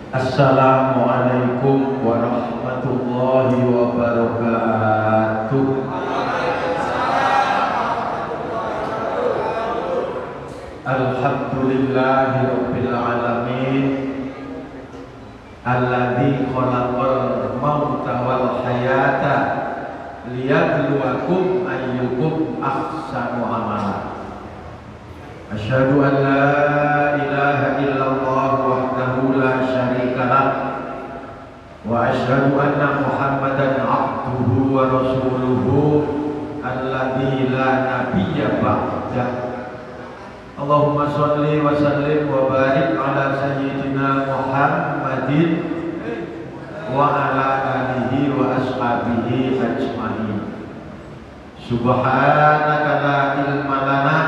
Assalamualaikum warahmatullahi wabarakatuh. Alhamdulillahi rabbil alamin. Alladzi khalaqal mauta wal hayata liyabluwakum ayyukum ahsanu amala. Asyhadu an la ilaha illallah wahdahu la syarika lah wa asyhadu anna Muhammadan abduhu wa rasuluhu alladzi la nabiyya ba'dah. Allahumma sholli wa sallim wa barik ala sayyidina Muhammadin wa ala alihi wa ashabihi ajmain. Subhanaka la ilma lana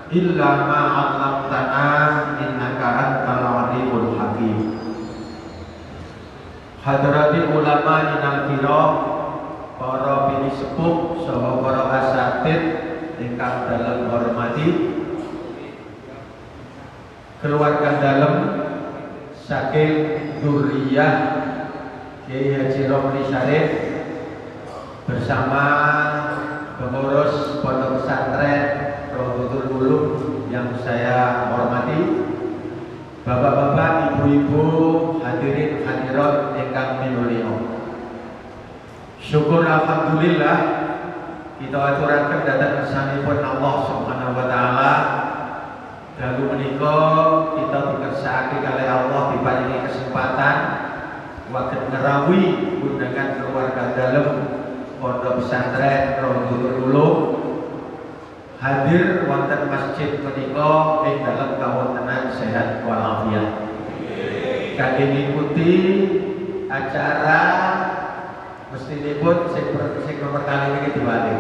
illa ma 'allamtana innaka antal alimul hakim. Hadrati ulama inal kiram, para bini sepuh saha para asatid ingkang dalem hormati, keluarga dalem saking dzurriyyah Kiai Haji Romli Syarif bersama pengurus pondok pesantren Rodotul Ulum yang saya hormati, bapak-bapak, ibu-ibu, hadirin hadirat ingkang minulya. Syukur alhamdulillah kita aturaken dhateng kersanipun Allah Subhanahu wa taala. Dalu menika kita dikersakake kalih Allah diparingi kesempatan waget ngerawi undangan keluarga dalem pondok pesantren Rodotul Ulum hadir wonten masjid menika ing dalem kawontenan sehat walafiat. Kangge ngikuti acara mestinipun sing nomor kali ini diwali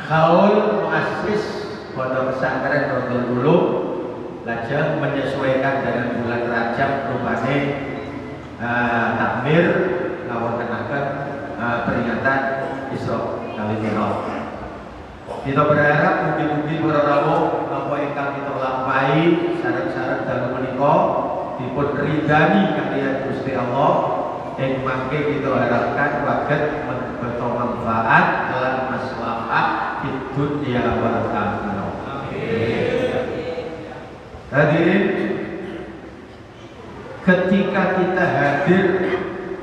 Haul Muassis Pondok Pesantren Rodotul Ulum lajeng menyesuaikan dengan bulan Rajab rupane takmir ngawontenaken peringatan Isra kali Mi'raj. Kita berharap mugi-mugi para rawuh apa ingkang kita lampahi syarat-syarat dalem menika dipun ridani kaliyan Gusti Allah, ing mangke kita harapkan waget beto manfaat lan maslahat di dunya wal akhirah. Hadirin, ketika kita hadir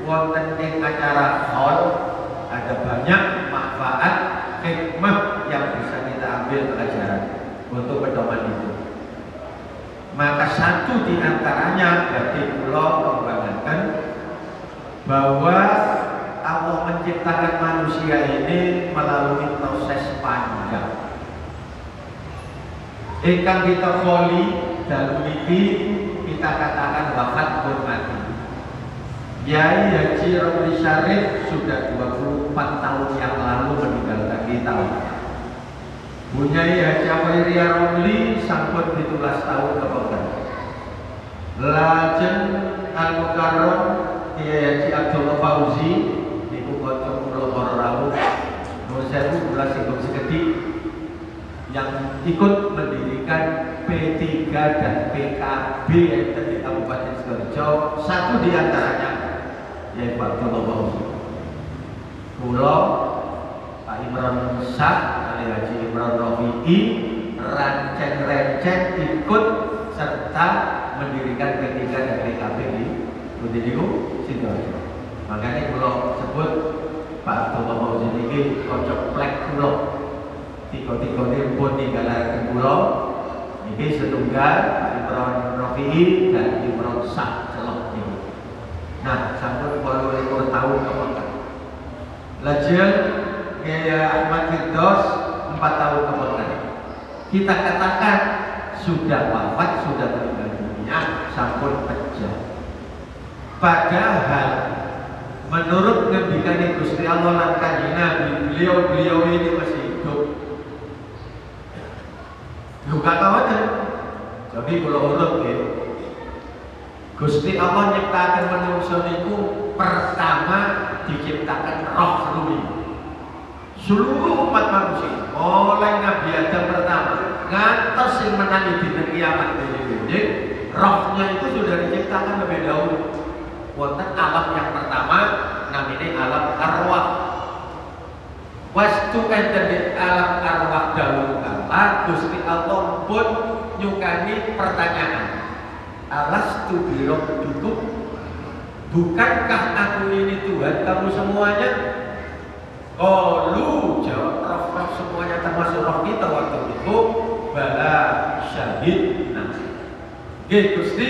wonten ing acara hall, ada banyak manfaat hikmah yang bisa kita ambil pelajaran untuk pedoman itu. Maka satu di antaranya bagi pulau kembangkan bahwa Allah menciptakan manusia ini melalui proses panjang. Ingkang kita kholi dalam ini kita katakan wafat hormati. Kiai Haji Romli Syarif sudah 24 tahun yang lalu meninggalkan kita. Bunyai Haji Amalia Romli sampun 17 tahun kepengker. Lajeng Al-Mukarram Kiai Haji Abdullah Fauzi niku kanca kula para rawuh nuwun sewu kula singgung sekedhik yang ikut mendirikan P3 dan PKB yang ada di Kabupaten Sidoarjo. Satu di antaranya yaitu Abdullah Fauzi. Kula Pak Imron Syah, Ali Haji Imron Rafi'i, rancen-rancen ikut serta mendirikan P3 dan PKB di Budiniku Sidoarjo. Makanya kula sebut Pak Abdullah Fauzi ini kocok plek kula. Tiga-tiga ini pun ninggalaken kula niki setunggal Pak Imron Rafi'i dan Imron Syah celok niku. Nah, sampun 28 tahun kepengker. Lajeng Kiai Ahmad Firdaus 4 tahun kepengker. Kita katakan sudah wafat, sudah meninggal dunia, sampun pejah. Padahal menurut ngendikan Gusti Allah lan Kanjeng Nabi, beliau ini masih hidup. Juga kawasan. Jadi kalau urut ya, Gusti Allah nyiptakan manusia itu pertama diciptakan roh rumi. Seluruh umat manusia, mulai Nabi Adam pertama, ngantos yang menangi di kiamat ini, rohnya itu sudah diciptakan lebih dahulu. Wonten alam yang pertama namanya alam arwah. Wastu enten di alam arwah dahulu kala Gusti Allah pun nyukani pertanyaan. Alastu birabbikum? Bukankah aku ini Tuhan kamu semuanya? Qalu, jawab roh-roh semuanya termasuk roh kita waktu itu, bala syahidna. Nggih Gusti,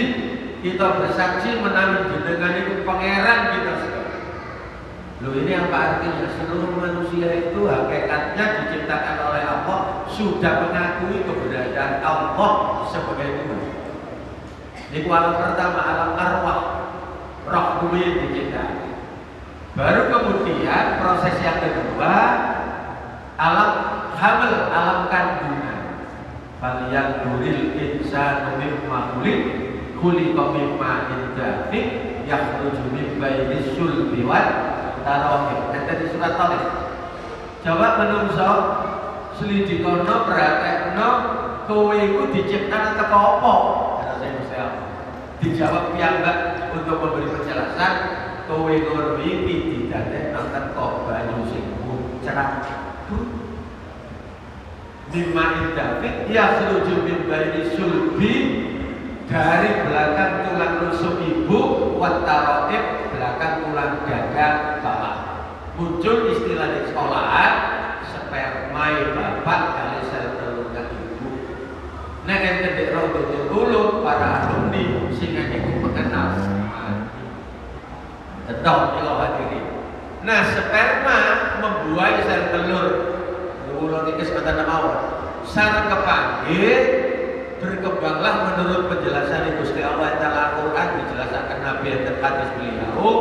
kita bersaksi menawi jenengan itu pangeran kita sekalian. Loh, ini apa artinya? Seluruh manusia itu hakikatnya diciptakan oleh Allah, sudah mengakui keberadaan Allah sebagai Tuhan. Ini alam pertama, alam arwah, roh bumi yang diciptakan. Baru kemudian proses yang kedua, alam hamil, alam kandungan. Falyan duril insanu mimma khuliqa mimma indafik yakhruju min bainis sulbi wal tarahim. Ada di surat Thalib. Coba menungso selidikono praktekno kowe iku diciptakan teko apa? Dijawab piyambak untuk memberi penjelasan, kowe ngono iki didadekno teko banyu sing muncrat. Mimma indafik yakhruju min bainis sulbi, dari belakang tulang rusuk ibu, wat tarahim, belakang tulang dada bapak. Muncul istilah di sekolahan, sperma bapak kali sel telurnya ibu. Nek enten dek rodo dulu para alumni sehingga ibu mengenal tetap ilah hadiri. Nah, sperma membuai sel telur. Ulo niki sebentar mawon. Sareng kepanggih berkembanglah menurut penjelasan Gusti Allah Ta'ala Al-Quran, dijelaskan Nabi dan hadis beliau,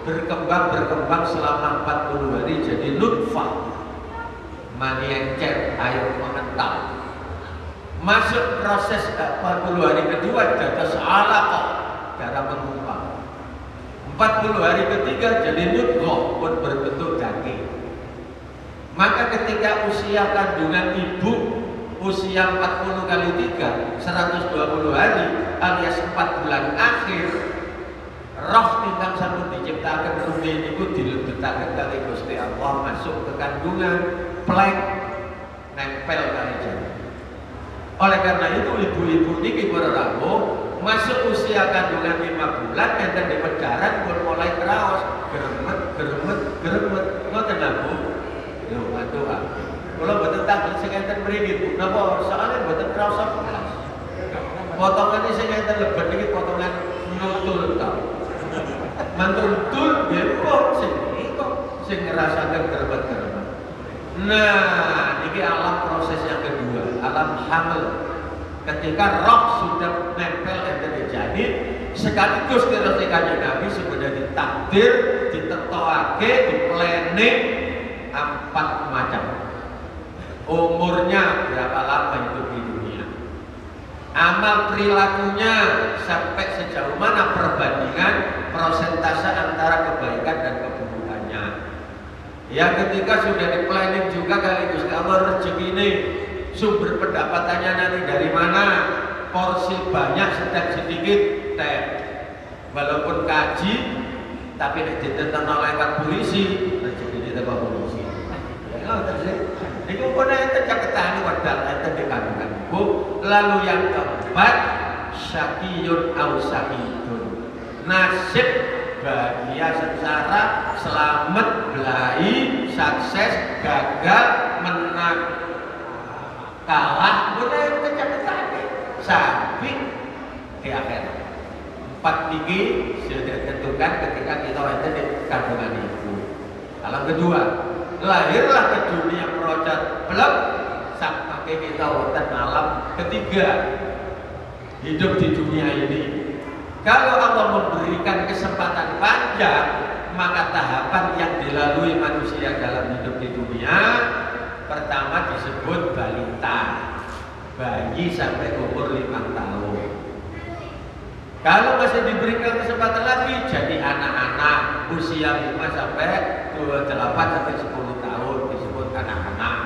berkembang selama 40 hari jadi nutfah, mani encer, air mengental. Masuk proses 40 hari kedua dados alaqah, darah menggumpal. 40 hari ketiga jadi nutfah pun berbentuk daging. Maka ketika usia kandungan ibu usia 40 kali 3 120 hari alias 4 bulan akhir, roh ingkang sampun diciptakan rumiyin niku dilebetaken kali Gusti Allah masuk ke kandungan, plek nempel kali janin. Oleh karena itu ibu-ibu niki para rawuh masuk usia kandungan 5 bulan enten di pedaran pun mulai kraos geremet ngoten lho Bu. Yo aduh. Kalau betul tak sing enten mriki Bu, napa soalnya betul krasa belas. Potongannya sing enten lebet iki potongan nutul ta. Mantul-tul nggih kok sing ngerasaken gerbet-gerbet. Nah, ini alam proses yang kedua, alam hamil. Ketika roh sudah nempel enten di janin, sekaligus ketika Nabi sudah ditakdir, ditetokake, diplanning 4 macam. Umurnya berapa lama hidup di dunia, amal perilakunya sampai sejauh mana perbandingan persentase antara kebaikan dan keburukannya. Ya, ketika sudah di planning juga kali Gusti Allah rezeki ini sumber pendapatannya nanti dari mana, porsi banyak sedang sedikit teh, walaupun kaji tapi ditentang oleh polisi rezeki itu polisi. Ya, itu pun ente caketan wadal ente dikandungkan ibu. Lalu yang keempat, syakiyun au sa'idun, nasib bahagia sengsara, selamat, belai, sukses, gagal, menang, kalah, pun ente caketan sampai di akhir. 4 gigi sudah ditentukan ketika kita ente di kandungan ibu. Alam kedua, lahirlah ke dunia merocot belum sampai kita wonten alam ketiga, hidup di dunia ini. Kalau Allah memberikan kesempatan panjang, maka tahapan yang dilalui manusia dalam hidup di dunia pertama disebut balita, bayi sampai umur 5 tahun. Kalau masih diberikan kesempatan lagi jadi anak-anak usia 5 sampai 8 sampai 10 tahun disebut anak-anak.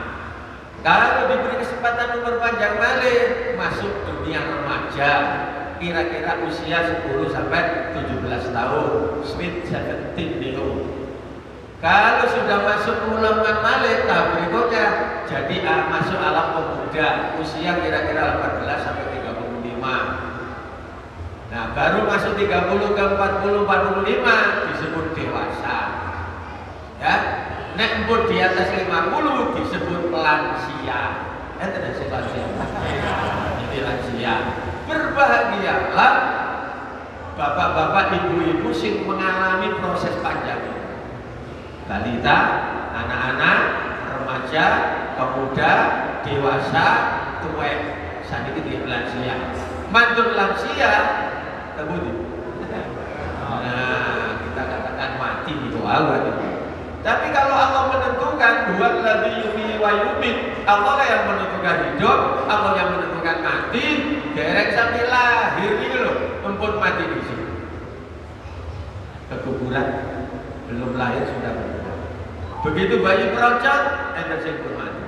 Kalau diberi kesempatan umur panjang balik masuk dunia remaja kira-kira usia 10 sampai 17 tahun, sweet 17 dulu. Kalau sudah masuk ulangan malik, nah berikutnya jadi masuk alam pemuda, usia kira-kira 18 sampai 35. Nah, baru masuk 30 ke 40, 45 disebut dewasa. Ya, nek pun di atas 50 disebut lansia. Tidak sih lansia. Jadi lansia. Berbahagialah bapak-bapak, ibu-ibu sing mengalami proses panjang. Balita, anak-anak, remaja, pemuda, dewasa, tua, saat ini lansia. Mantul lansia, terbudi. Nah, kita katakan mati di awal. Tapi kalau Allah menentukan dua ladzi yuhyi wa yumiit, Allah lah yang menentukan hidup, Allah yang menentukan mati. Derek sampai lahir ini loh, empun mati di sini. Kekuburan belum lahir sudah berubah. Begitu bayi perocot, enten sing mati.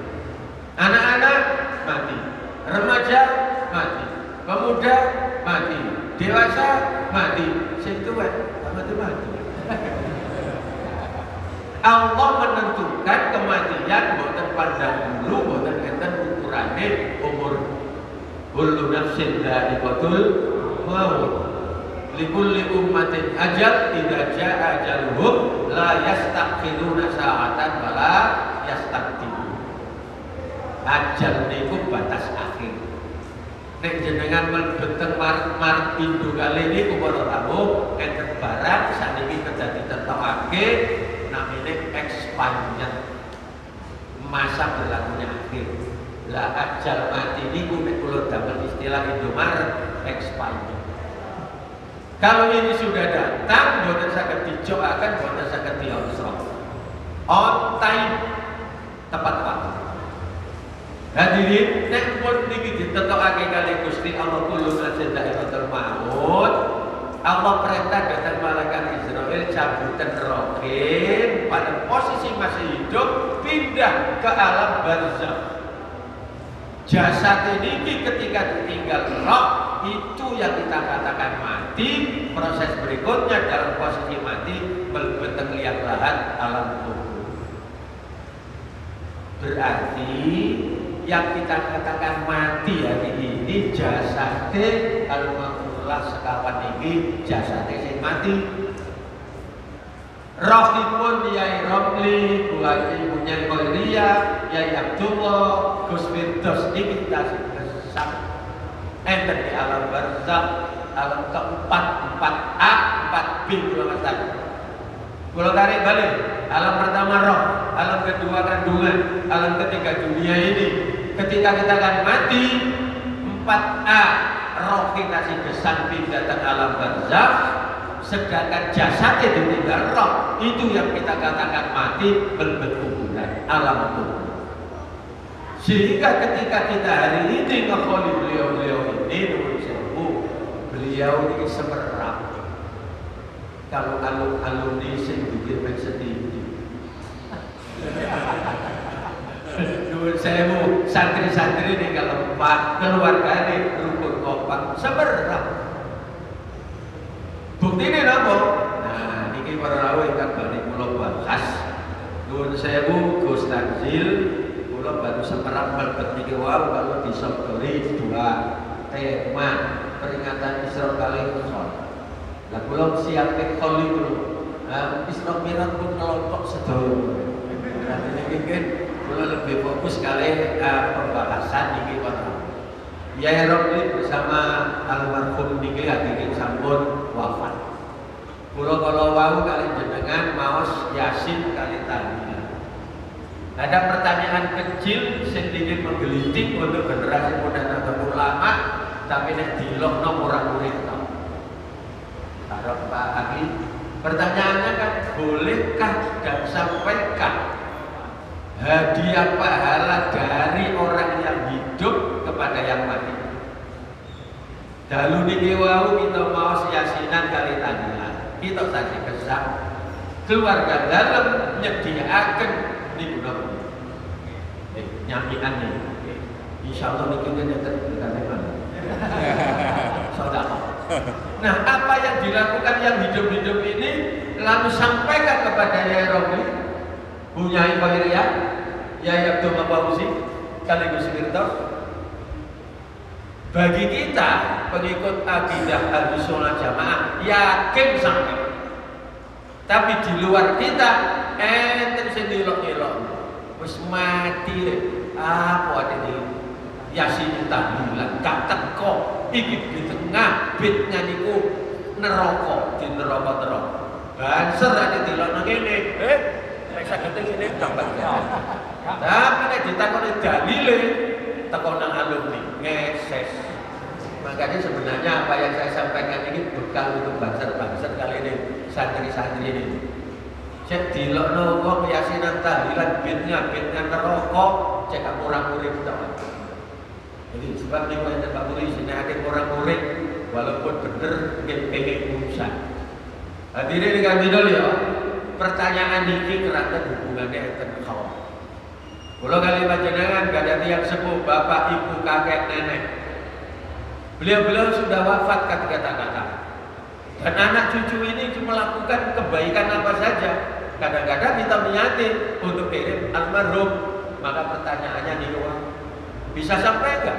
Anak-anak mati, remaja mati, pemuda mati, dewasa mati, sing tuwek mati. Allah menentukan kematian boten pandang dulu, boten enten ukurane umur. Kullu nafsin dha'iqatul maut. Likulli ummatin ajal, idza jaa ajaluhum la yastakhiruna sa'atan wa la yastaqdimun. Ajal niku batas akhir. Nek jenengan mlebet mar pintu kali niku para tamu enten barang saniki kedadi tetokake namanya expired, masa berlakunya akhir. Lah ajal mati niku nek kula damel istilah Indomaret expired. Kalau ini sudah datang, boten saged dijokaken, boten saged dionsor. On time, tepat waktu. Hadirin, nek pun niki ditetokake kali Gusti Allah kullu nafsin dha'iqatul maut, Allah perintah datang malaikat Israel cabutan rohim pada posisi masih hidup pindah ke alam barzakh. Jasad ini ketika ditinggal roh itu yang kita katakan mati. Proses berikutnya dalam posisi mati melebet liang lahat alam kubur. Berarti yang kita katakan mati hari ini jasade al-maghfurlah sekawan ini jasade sing mati. Rohipun Yai Romli, Bu Haji Ibunya Koiria, Yai Abdullah, Gus Firdaus ini kita sesat. Enten di alam barzakh, alam keempat, 4A, 4B kelamatan. Kalau tarik balik, alam pertama roh, alam kedua kandungan, alam ketiga dunia ini. Ketika kita akan mati, 4A, roh kita si kesan pindah ke alam barzakh. Sedangkan jasadnya ditinggal roh, itu yang kita katakan mati berkuburan alam kubur. Sehingga ketika kita hari ini ngekoli beliau-beliau ini, menurut saya, beliau ini semerap. Kalau alumni sing bikin sedikit. Menurut saya, santri-santri ini kalau keluarga ini rukun kompak semerap. Bukti ini apa? Nah, ini para rawi yang balik pulau bahas. Nuwun sewu Gus Tanzil, pulau baru semerap melebet niki wau kalau disodori 2 tema peringatan Isra kali Mi'raj. Lah pulau siap kali dulu. Isra Mi'raj pun kelompok sedaya. Nah, ini kan pulau lebih fokus kali pembahasan niki para. Yai Romli bersama almarhum niki hadirin sampun wafat. Kula kalau wau kali jenengan maos Yasin kali tadi. Ada pertanyaan kecil sedikit menggelitik untuk generasi muda dan ulama, tapi nek dilokno orang murid tau. Taruh Pak Aki. Pertanyaannya kan, bolehkah dan sampaikan hadiah pahala dari orang yang hidup kepada yang mati? Dalu niki wau kita maos Yasinan kali tadilah. Kita saja kesam keluarga dalam nyediakan niku napa. Nyamikan nih. Insyaallah niki nyetet kita mana. sedekah. Nah, apa yang dilakukan yang hidup-hidup ini lalu sampaikan kepada Yai Romli, Bu Nyai Khairiyah, Yai Abdul Fauzi, sekaligus Firdaus. Bagi kita pengikut akidah Ahlussunnah Jamaah yakin sampai. Tapi di luar kita enten sing dilok-elok. Wis mati apa ini? Yasin tahlilan gak teko iki di tengah bitnya niku neraka di neraka. Banser nek dilokno kene, nek saged ngene tambah. Tapi nek ditakoni dalile teko nang alumni ngeses. Makanya sebenarnya apa yang saya sampaikan ini bekal untuk banser-banser kali ini, santri-santri ini. Cek dilokno wong yasinan tahlilan bitnya neraka cek kurang urip to. Jadi sebab niku enten Pak Polisi nek akeh kurang urip walaupun bener pengen urusan. Hadirin ingkang dinul ya, pertanyaan iki kerana hubungannya enten kawan. Kula kali panjenengan gak ada tiang sepuh, bapak, ibu, kakek, nenek. Beliau-beliau sudah wafat kata-kata. Dan anak cucu ini cuma melakukan kebaikan apa saja. Kadang-kadang kita niatin untuk kirim almarhum. Maka pertanyaannya nih, bisa sampai enggak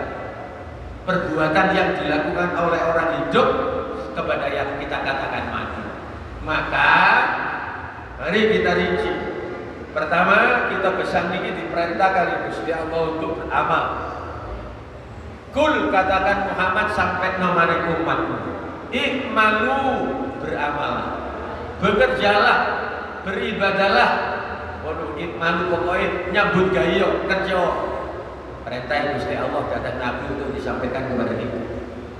perbuatan yang dilakukan oleh orang hidup kepada yang kita katakan mati? Maka mari kita rinci. Pertama, kita pesan ini diperintah kali Gusti Allah untuk beramal. Kul katakan Muhammad sampai nomari umat. Ikmalu beramal. Bekerjalah, beribadalah. Waduh, ikmalu pokoknya nyambut gayo kerja. Perintah Gusti Allah kata Nabi untuk disampaikan kepada kita.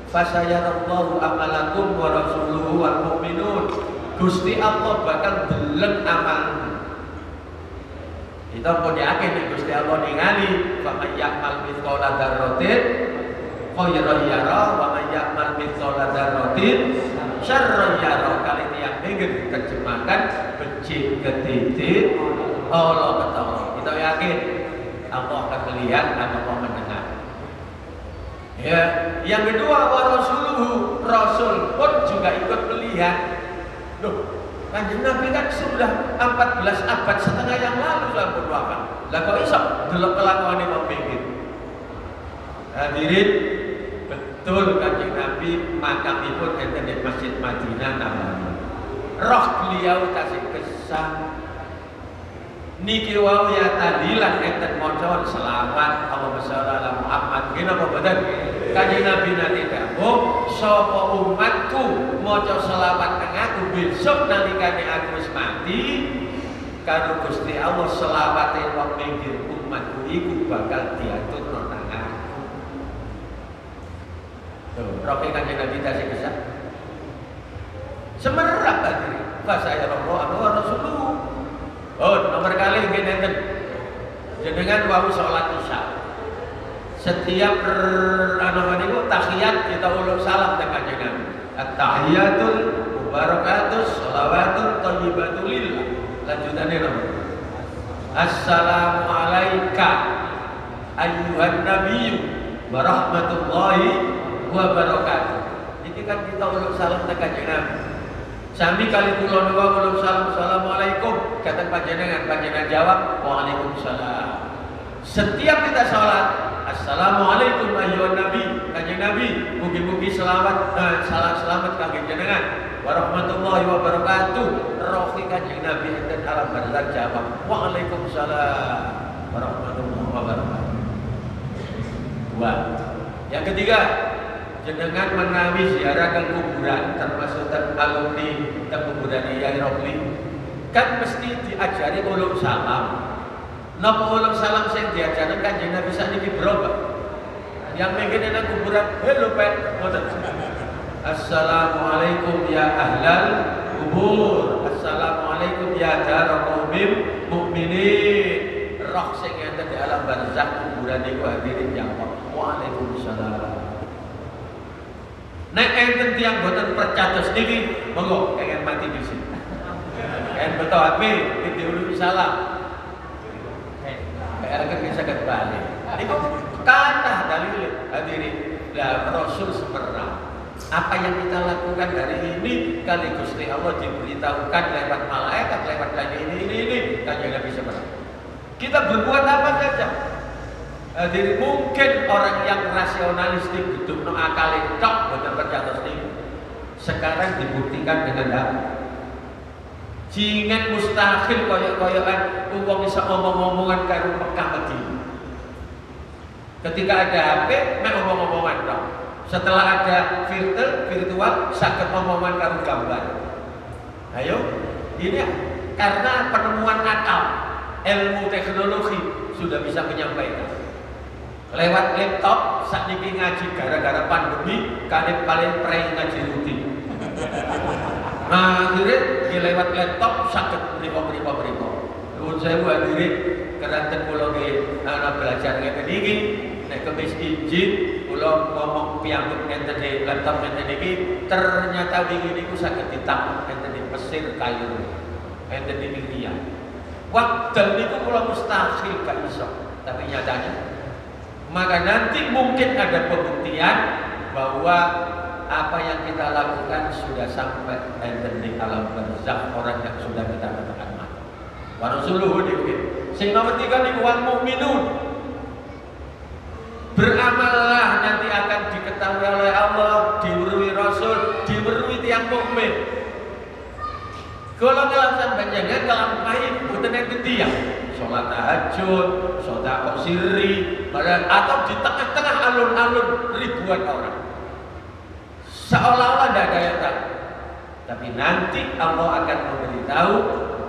Fasayarallahu amalakum wa rasuluhu wal mu'minun. Gusti Allah bakal deleng amalmu. Kita pun yakin nih Gusti Allah ningali wa may ya'mal mithqala dzarratin khairan yara wa may ya'mal mithqala dzarratin syarran yara. Kali ini yang ingin diterjemahkan becik ketitik Allah betul. Kita yakin Allah akan melihat, Allah mendengar. Ya, yang kedua wa rasuluhu, Rasul pun juga ikut melihat. Loh, Kanjeng Nabi kan sudah 14 abad setengah yang lalu sudah berwafat. Lah kok iso delok kelakuane wong mikir. Hadirin, betul Kanjeng Nabi makamipun enten di Masjid Madinah Nabawi. Roh beliau tasih kesan niki wau ya tahlilan enten maca selawat Allahumma sholli ala Muhammad gina apa badan Kanjeng Nabi nanti dawuh sapa umatku maca selawat kang aku besok nalikane aku wis mati karo Gusti Allah selawate wong minggir umatku iku bakal diatur nang aku. Tuh, roke Kanjeng Nabi tasih kesan semerap tadi saya Allah Rasulullah. Oh, nomor kali ngene jenengan wau salat Isya. Setiap niku tahiyat kita ulun salam teng Kanjeng Nabi. At-tahiyatul mubarakatus shalawatut thayyibatul lillah. Lanjutane nomor. Assalamu alayka ayyuhan nabiyyu wa rahmatullahi wa barakatuh. Iki kan kita ulun salam teng Kanjeng Nabi. Sami kali kula niku ulun salam assalamualaikum kata panjenengan jawab waalaikumsalam. Setiap kita salat assalamualaikum ayyuhan nabi kanjeng nabi mugi-mugi selawat selamat kangge jenengan warahmatullahi wabarakatuh. Rohi kanjeng nabi enten alam barzakh jawab waalaikumsalam warahmatullahi wabarakatuh. Dua. Yang ketiga, jenengan menawi ziarah ke kuburan termasuk alumni kuburan Yai Romli kan mesti diajari ulum salam. Napa ulum salam sing diajari Kanjeng Nabi sakniki berubah. Yang mengene nang kuburan, "Halo Pak, ngoten. Assalamualaikum ya ahlal kubur. Assalamualaikum ya dar qaumim mukminin." Roh sing enten di alam barzakh kuburan niku hadirin jawab, "Waalaikumsalam." Nek enten tiyang boten percados niki, monggo kenging mati di sini. Kan beto api diulungi salam. Kayak bisa kembali. Niku kathah dalil hadirin. Lah Rasul semerah. Apa yang kita lakukan hari ini kali Gusti Allah diberitahukan lewat malaikat, lewat ini, kanjeng Nabi sebenarnya. Kita berbuat apa saja. Jadi mungkin orang yang rasionalistik hidup no akal tok bener percaya ini. Sekarang dibuktikan dengan apa? Jingan mustahil koyok-koyokan uang bisa ngomong-ngomongan karo Mekah Madinah. Ketika ada HP, mek ngomong-ngomongan dong. Setelah ada virtual, sakit ngomongan karo gambar. Ayo, ini karena penemuan akal, ilmu teknologi sudah bisa menyampaikan. Lewat laptop, saat ini ngaji gara-gara pandemi, kalian paling pernah ngaji rutin. Nah, akhirnya lewat laptop sakit beriko. Lalu saya buat diri karena teknologi anak belajar kayak begini, nek kemis izin, kalau ngomong piambuk enten di laptop enten ini, ternyata begini ku sakit ditangkap enten di Mesir, Kairo, enten di India. Waktu itu kalau mustahil gak bisa, tapi nyatanya. Maka nanti mungkin ada pembuktian bahwa apa yang kita lakukan sudah sampai enten di alam barzakh, orang yang sudah kita katakan mati. Wa rasuluhu dikit. Sing nomor 3 niku wal mukminun. Beramallah nanti akan diketahui oleh Allah, diweruhi Rasul, diweruhi tiang mukmin. Kalau ngelakukan panjenengan ngelampahi boten enten tiyang. Sholat tahajud, sedekah sirri, atau di tengah-tengah alun-alun ribuan orang. Seolah-olah tidak ada yang tahu. Tapi nanti Allah akan memberitahu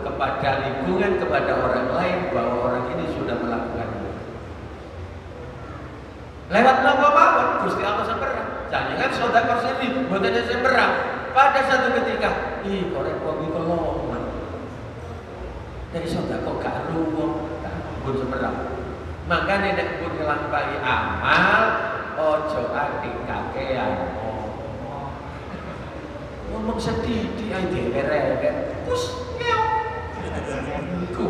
kepada lingkungan, kepada orang lain bahwa orang ini sudah melakukan itu. Lewat nopo mawon Gusti Allah semperang. Jangan sedekah sirri, boten semperang. Pada satu ketika, korek wong iki lomah. Dari sedekah gak ruwong, pun semperang. Makanya nek pun ngelampahi amal, ojo atik kakean. Ngomong sedih di IDR kus ngew.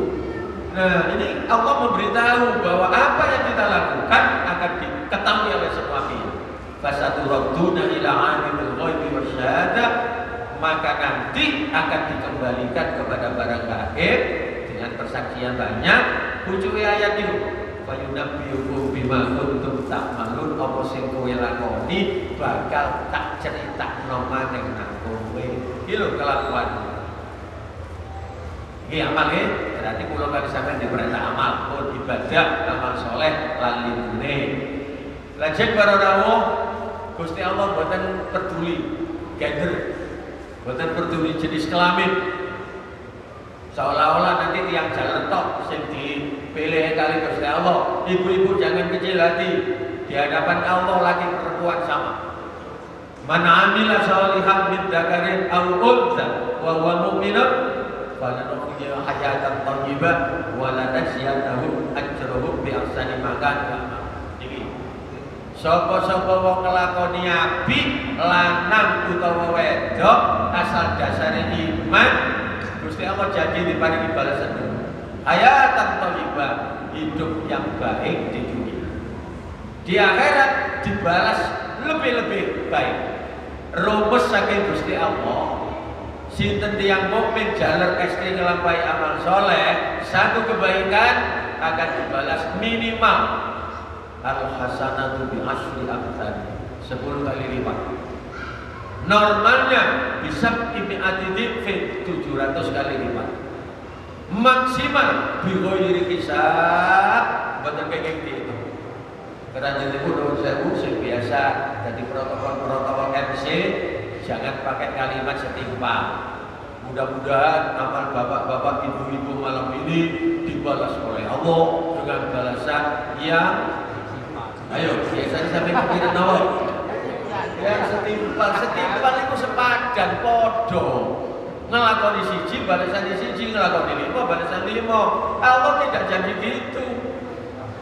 Nah ini Allah memberitahu bahwa apa yang kita lakukan akan diketahui oleh semua pihak. Fasaturaduna ila alimil ghaibi wasyahadah, maka nanti akan dikembalikan kepada barang gaib dengan persaksian banyak. Ujung ayat itu fayunabbiukum bima kuntum ta'malun, apa sing kowe lakoni bakal tak critakno maneh nang kowe. Iki lho kelakuan. Iki amal ya, berarti kula kali sampeyan diperintah amal, pun ibadah, amal soleh lan lindune. Lajeng para rawuh Gusti Allah boten peduli gender, boten peduli jenis kelamin. Seolah-olah nanti tiang jalan tok sing dipilih kali Gusti Allah. Ibu-ibu jangan kecil hati, di hadapan Allah laki perempuan sama. Man amila sholihan min dzakarin aw untha wa huwa mu'minun falanuhyihi hayatan thayyibah wa lanajziyannahum ajrahum bi ahsani ma kanu. Sapa-sapa wong nglakoni apik lanang utawa wedok asal dasare iman, Gusti Allah janji diparingi balasan hayatan thayyibah, hidup yang baik di dunia. Di akhirat dibalas lebih-lebih baik. Rumus saking Gusti Allah, sinten tiyang mukmin jaler ekstri nglampahi amal soleh, satu kebaikan akan dibalas minimal al-hasanatu bi asyri amsalih, 10 kali lipat. Normalnya bisa imi'ati dhifin 700 kali lipat. Maksimal bi ghairi hisab, boten kenging itu. Karena jadi kudu sewu sing biasa jadi protokol MC, jangan pakai kalimat setimpal. Mudah-mudahan amal bapak-bapak, ibu-ibu malam ini dibalas oleh Allah dengan balasan yang ayo, biasanya sampai kepikiran awal. Ya setimpal itu sepadan podo. Ngelakoni siji balasan siji, ngelakoni 5 balasan 5. Allah tidak janji gitu.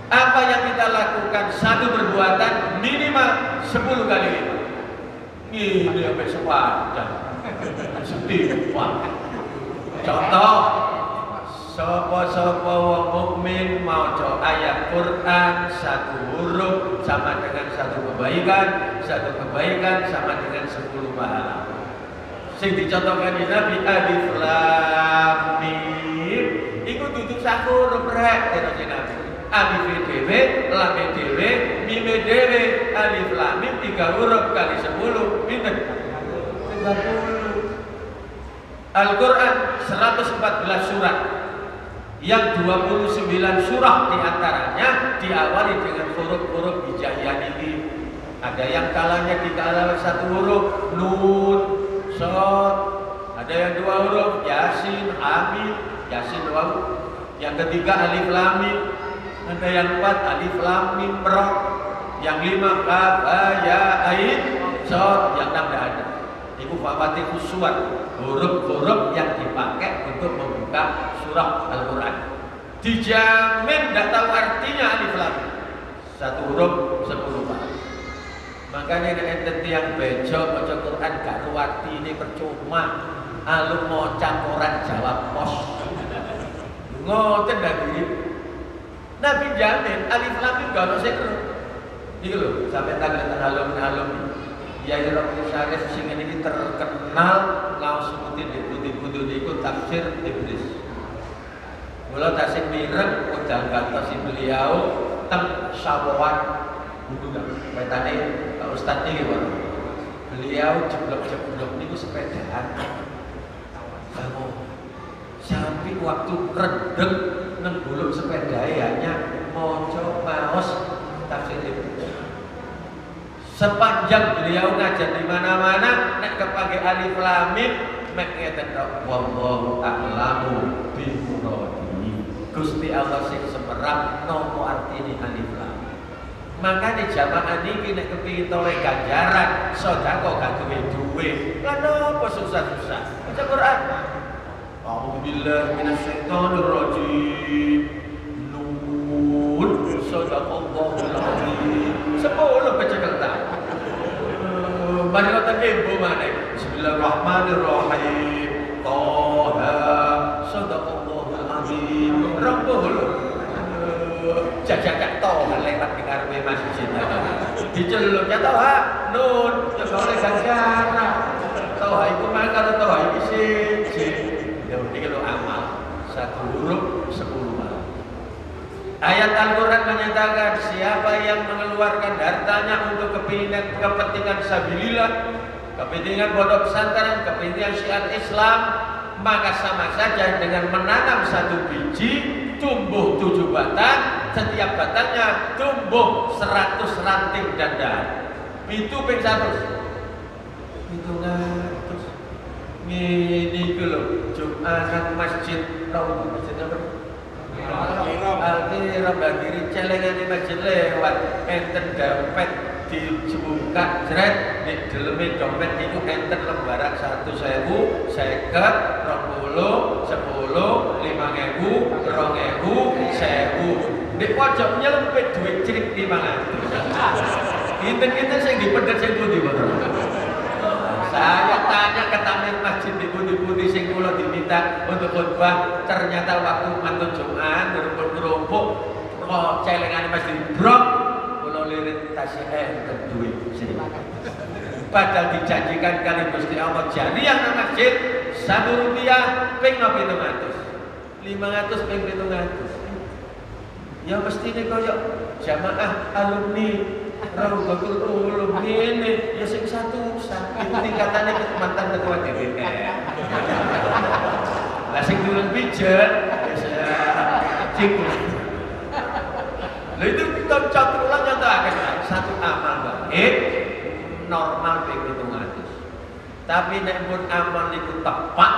Apa yang kita lakukan satu perbuatan minimal 10 kali lipat. Ini sampai sepadan. Setimpal. Contoh, sapa-sapa wong mukmin maca ayat Quran satu huruf sama dengan satu kebaikan, satu kebaikan sama dengan 10 pahala. Sing dicontohkan di Nabi alif lam mim iku dudu sak huruf rek terus Nabi. Alif dhewe, lam dhewe, mim dhewe, alif lam mim 3 huruf kali 10 pinten? 30. Al-Qur'an 114 surat. Yang 29 surah diantaranya diawali dengan huruf-huruf hijaiyah ini. Ada yang kalanya diawali 1 huruf nun, shad, ada yang 2 huruf yasin, hamim, yasin 2 huruf. Yang ketiga alif lam mim, ada yang 4 alif lam mim ra, yang 5 kaf ya ain shad, yang 6 tidak ada. Ibu Fatihah surat, huruf-huruf yang dipakai untuk membuka surah Al-Quran. Dijamin tidak tahu artinya alif lam. 1 huruf 10 pahala. Makanya enten yang bejo maca Quran gak ruwati ini percuma. Alum maca Quran jawab pos. Ngoten Nabi. Nabi jamin alif lam gak ono sing iki lho, sampai tanggal alum. Ya Rabbul Syarif sing ini terkenal ngaos sebutin di putih-putih niku tafsir Iblis. Mula tasik mireng udang gantos beliau teng sawawan hubungan. Wetane Pak Ustaz iki wae. Beliau jeblok-jeblok niku sepedaan. Kamu sampai waktu redeg nang gulung sepeda hanya maca maos tafsir Iblis. Sepanjang beliau ngajar di mana-mana, nek kepake alif lam mim, mek ngeten tok wallahu a'lamu bi muradi. Gusti Allah sing semerap nopo artine alif lam. Makane jamaah niki nek kepengin toleh ganjaran, sedekah gak duwe. Lah nopo susah-susah? Baca Quran. A'udzubillahi minasyaitonir rajim. Nun, sadaqallahul azim. 10 baca kertas. Mari kita tempo maneh. Bismillahirrahmanirrahim. Taha sadaqallahul azim. Rabbul jajak toh lewat di ngarepe masjid. Diceluk ya toh nun, ya oleh ganjaran. Toh iku mah karo toh iki siji. Ya iki lho amal. 1 huruf 10 malam. Ayat Al-Quran menyatakan siapa yang mengeluarkan hartanya untuk kepentingan sabilillah, kepentingan pondok pesantren, kepentingan syiar Islam, maka sama saja dengan menanam 1 biji, tumbuh 7 batang, setiap batangnya tumbuh 100 ranting dan dahan. Itu ping 100. Hitungan terus. Ini lho, Jumat masjid tahun masjid apa? Al-Kiram bagi celengan masjid lewat enten dompet dibuka jret di dalamnya dompet itu enten lembaran 1.000, 50, 20, 10, 5.000, 2.000, 1.000. Di pojoknya lempit duit cerik 500. Enten-enten sing dipendet sing pundi boten. Saya tanya ke tamir masjid di putih-putih sing kula diminta untuk khutbah, ternyata waktu mantun Jumat ngerumpul-ngerumpul kok celengane masjid brok kula lirit tasih enten duit sini. Padahal dijanjikan kali Gusti Allah jariah nang masjid 1 rupiah ping 700. 500 ping 700. Ya mestine kaya jamaah alumni Raudatul Ulum ini ya sing satu itu tingkatannya mantan ketua DPR. Lah sing durung pijet ya cikgu. Lah itu kita ulang nyatakan 1 amal baik normal ping 700. Tapi nek pun amal itu tepat,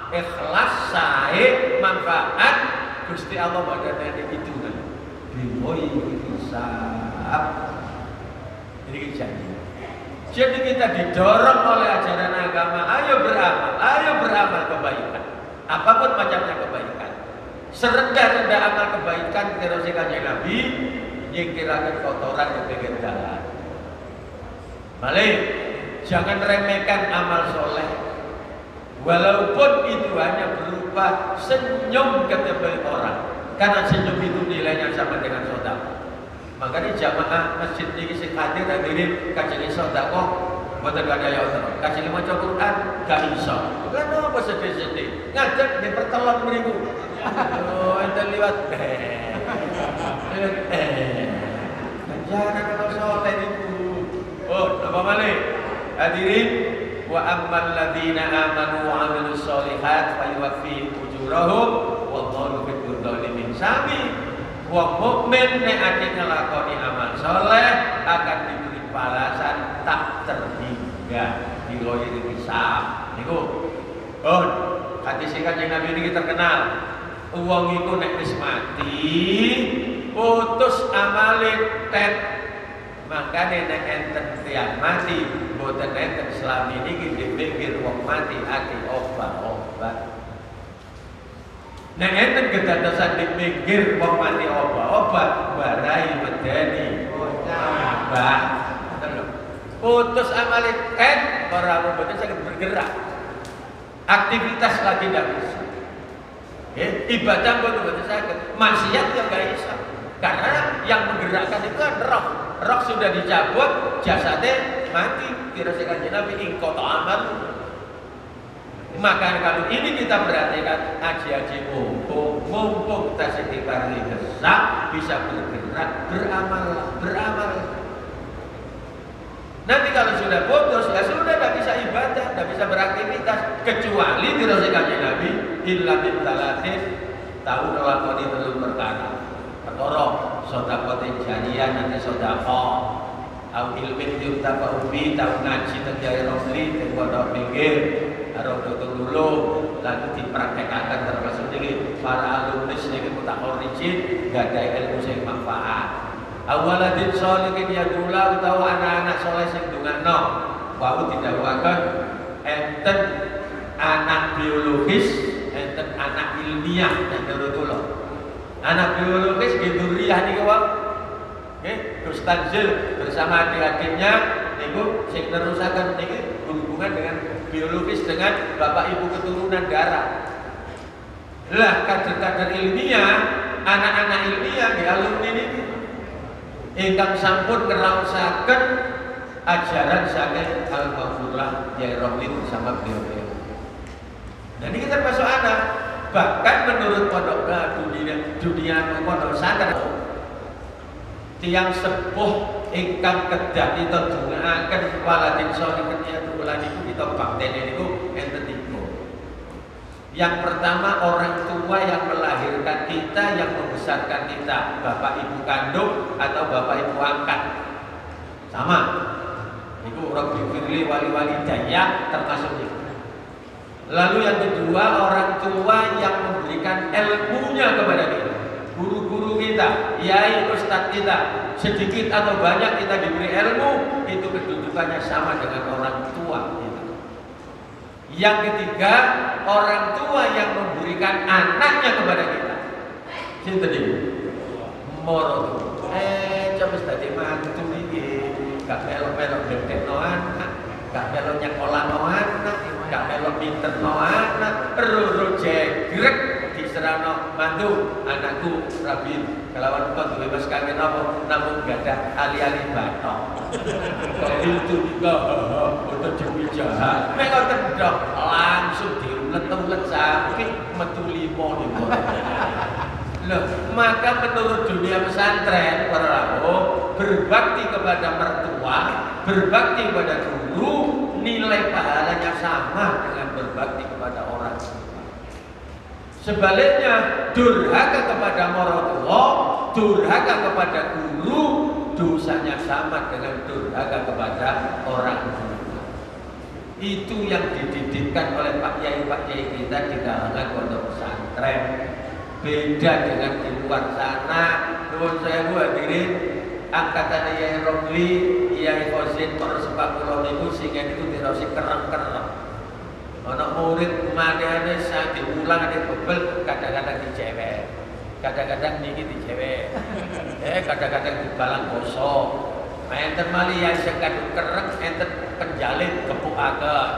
ikhlas, sae, manfaat, Gusti Allah badane itu kan. Bimoi hisab. Ini janji. Jadi kita didorong oleh ajaran agama, ayo beramal kebaikan. Apapun macamnya kebaikan. Serendah-rendah amal kebaikan terus kanjeng Nabi nyingkiraken kotoran di pinggir jalan. Malih, jangan remehkan amal soleh. Walaupun itu hanya berupa senyum ke orang, karena senyum itu nilainya sama dengan sedekah. Makanya jamaah masjid ini sing hadir hadirin kajeng iso sedekah mboten ada ya Allah. Kajeng maca Quran gak iso. Lan apa sedih-sedih? Ngadeg di pertelon mriku. Oh, ente liwat. Jangan kalau soleh niku. Oh, apa malih? Hadirin wa ammal ladzina amanu wa 'amilus sholihat fa yuwaffihim ujurahum wallahu yuhibbul dzalimin. Sami wong mukmin nek ati nglakoni amal saleh akan diberi balasan tak terhingga di ghairi hisab. Niku. Oh, hadis Kanjeng Nabi niki terkenal. Wong iku nek wis mati putus amale tet. Makane nek enten tiyang mati mboten enten selami niki dipikir wong mati ati obat-obat. Nek enten kedadosan dipikir wong mati obat-obat barai medeni obat. Putus amale tet ora mboten saged bergerak. Aktivitas lagi tidak bisa. Ibadah mboten saged, maksiat ya gak bisa. Karena yang menggerakkan itu kan roh. Roh sudah dicabut, jasadnya mati. Kira Kanjeng Nabi ingkota amal. Maka kalau ini kita perhatikan, haji-haji mumpung kita sekitar gesah bisa bergerak, beramal. Nanti kalau sudah putus, ya sudah tidak bisa ibadah, tidak bisa beraktivitas. Kecuali kira Kanjeng Nabi, illa bin talatin, tahu ngelakoni telur perkara. Perkara sedekah jariyah nanti sedekah. Au ilmin yuntafa ubi, tahu ngaji terjaya rosli, terbodoh pinggir, harus dulu, lalu dipraktekkan termasuk ini para alumni ini mutakhorrijin, gak ada ilmu yang manfaat. Awaladin sholihin yadula utawa anak-anak soleh sing dungakno, wau didhawuhaken enten anak biologis, enten anak ilmiah dan kula. Anak biologis di dzurriyyah niku wae. Gus Tanzil bersama adik-adiknya niku sing nerusaken niki berhubungan dengan biologis dengan bapak ibu keturunan darah. Lah kader-kader ilmiah, anak-anak ilmiah di alumni niki ingkang sampun ngraosaken ajaran saking Al-Maghfurah Yai Romli bersama beliau. Dan ini kita masuk anak. Bahkan menurut pondok dunia pondok pesantren tiang sepuh ingkang kedah itu dongaaken waladin sholihin yad'ulan niku kita baktene niku enten tiga. Yang pertama orang tua yang melahirkan kita, yang membesarkan kita, bapak ibu kandung atau bapak ibu angkat. Sama. Niku Rabbi firli wali daya termasuk itu. Lalu yang kedua orang tua yang memberikan ilmunya kepada kita, guru-guru kita, yai ustadz kita, sedikit atau banyak kita diberi ilmu, itu kedudukannya sama dengan orang tua kita. Yang ketiga orang tua yang memberikan anaknya kepada kita. Sinten iki? Moro. Coba dadi mantu iki, gak melok-melok dedekno anak, gak melok nyekolahno anak, gak melok pinterno anak, ruru jegrek diserano mantu anakku Rabin kelawan kok duwe mas kawin apa namun gak ada ali-ali batok. Kok itu juga foto jemi jahat. Nek kok tendok langsung diulet-ulet sapi metu limo niku. Loh, maka menurut dunia pesantren para rawuh berbakti kepada mertua, berbakti kepada guru, nilai pahalanya sama dengan berbakti kepada orang tua. Sebaliknya, durhaka kepada mertua, durhaka kepada guru, dosanya sama dengan durhaka kepada orang tua. Itu yang dididikkan oleh Pak Yai kita di kalangan pondok pesantren. Beda dengan di luar sana. Nuwun sewu hadirin, angkatan Yai Romli, Yai Khozin, para sepak kula niku sing niku dirasi kerem-kerem. Ana murid manehane sak diulang nek bebel kadang-kadang dicewek. Kadang-kadang niki dicewek. Kadang-kadang dibalang bosok. Enten mali yang sekadung kereng, enten penjalin kepukaken.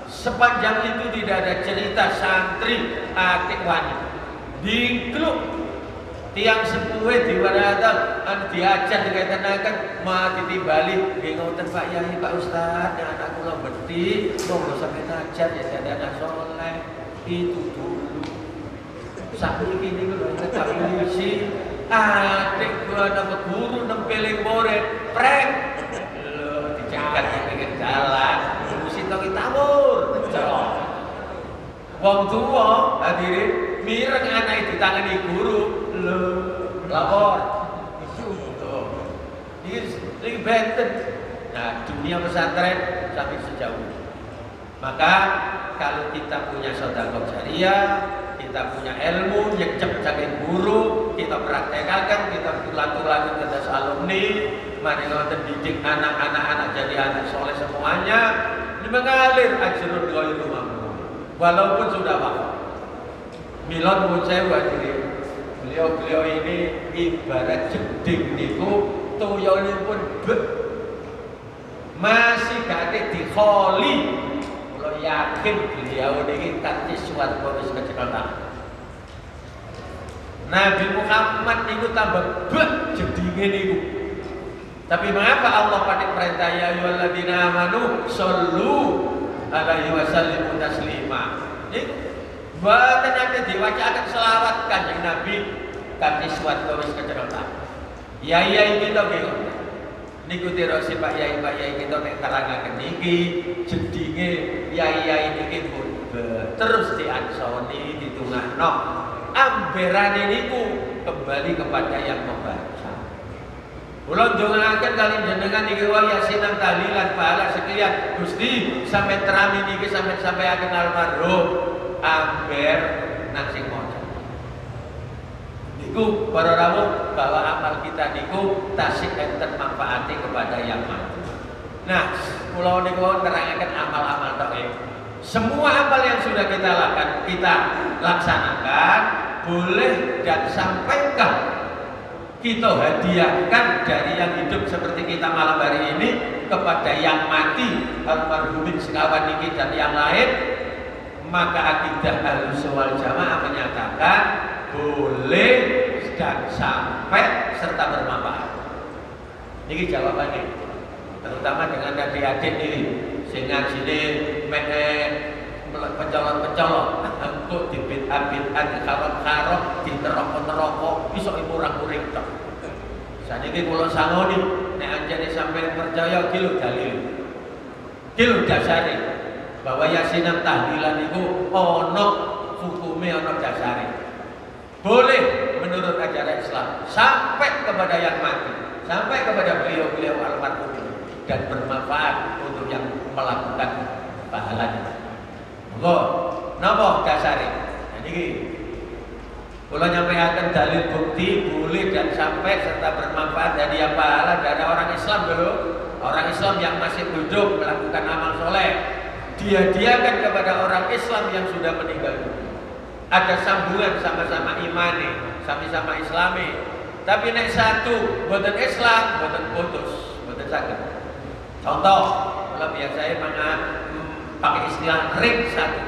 Sepanjang itu tidak ada cerita santri atik wani. Dikluk tiang sepuhe diwaratan diajar dikatakan ma ditimbali nggih ngoten Pak Yai Pak Ustaz anak kula bedhi monggo sampeyan ajar ya jadi anak soleh itu dulu sakniki niku lho tak polisi adik gua nama guru nempeling murid prek lho dicegat di pinggir jalan mesti tongi tabur wong tua hadirin mireng anak ditangani guru lho lapor ini benten. Nah dunia pesantren sampai sejauh ini. Maka kalau kita punya sedekah jariah, kita punya ilmu yang saking guru, kita praktekkan, kita tulang-tulang ke alumni, mari kita didik anak-anak jadi anak soleh semuanya, ini mengalir ajrun ghairu mamnun. Walaupun sudah wafat. Milon pun saya beliau ini ibarat jeding niku tuyone pun masih gak ada dikholi. Kalau yakin beliau ini kanthi suwarga wis kecekel. Nabi Muhammad niku tambah jedinge niku. Tapi mengapa Allah pada perintah ya ayyuhalladzina amanu shollu alaihi wasallimu taslima. Mboten ada diwacakan selawat Kanjeng Nabi kanthi suwarga wis kecekel. Yai kita nggih. Niku tirosi Pak Yai kita nek terangaken niki jedinge yai niki pun terus diansoni ditungakno amberane niku kembali kepada yang membaca. Kula ndongaaken kali jenengan niki wa yasinan tahlilan pahala sekian Gusti sampai terami niki sampai akan almarhum amber nang sing maca. Niku para rawuh bahwa amal kita niku tasik enten manfaati kepada yang mati. Nah, kula niku nerangaken amal-amal takwib. Semua amal yang sudah kita laksanakan boleh dan sampaikan kita hadiahkan dari yang hidup seperti kita malam hari ini kepada yang mati almarhumin sekawan niki dan yang lain. Maka akidah Ahlus Wal Jamaah menyatakan boleh dan sampai serta bermanfaat. Ini jawabannya. Terutama dengan adik-adik ini, sehingga sini pencolot-pencolot, engkau dibit-bit-an, dikarok-karok, diterokok-terokok, bisa murah-muring tok. Saat ini kalau sangoni, nek anjani sampai percaya kilo dalil, kilo dasari, bahwa yasinan tahlilan itu ono hukumnya ono dasari. Boleh menurut ajaran Islam sampai kepada yang mati, sampai kepada beliau-beliau almarhum dan bermanfaat untuk yang melakukan pahalanya. Monggo, napa dasare? Jadi kula nyampaikan dalil bukti boleh dan sampai serta bermanfaat dari pahala dari orang Islam dulu. Orang Islam yang masih hidup melakukan amal soleh dihadiahkan kepada orang Islam yang sudah meninggal dunia. Ada sambungan sama-sama imani, sama-sama islami. Tapi nek satu boten Islam, boten putus, boten saged. Contoh, kalau biasa pakai istilah ring satu.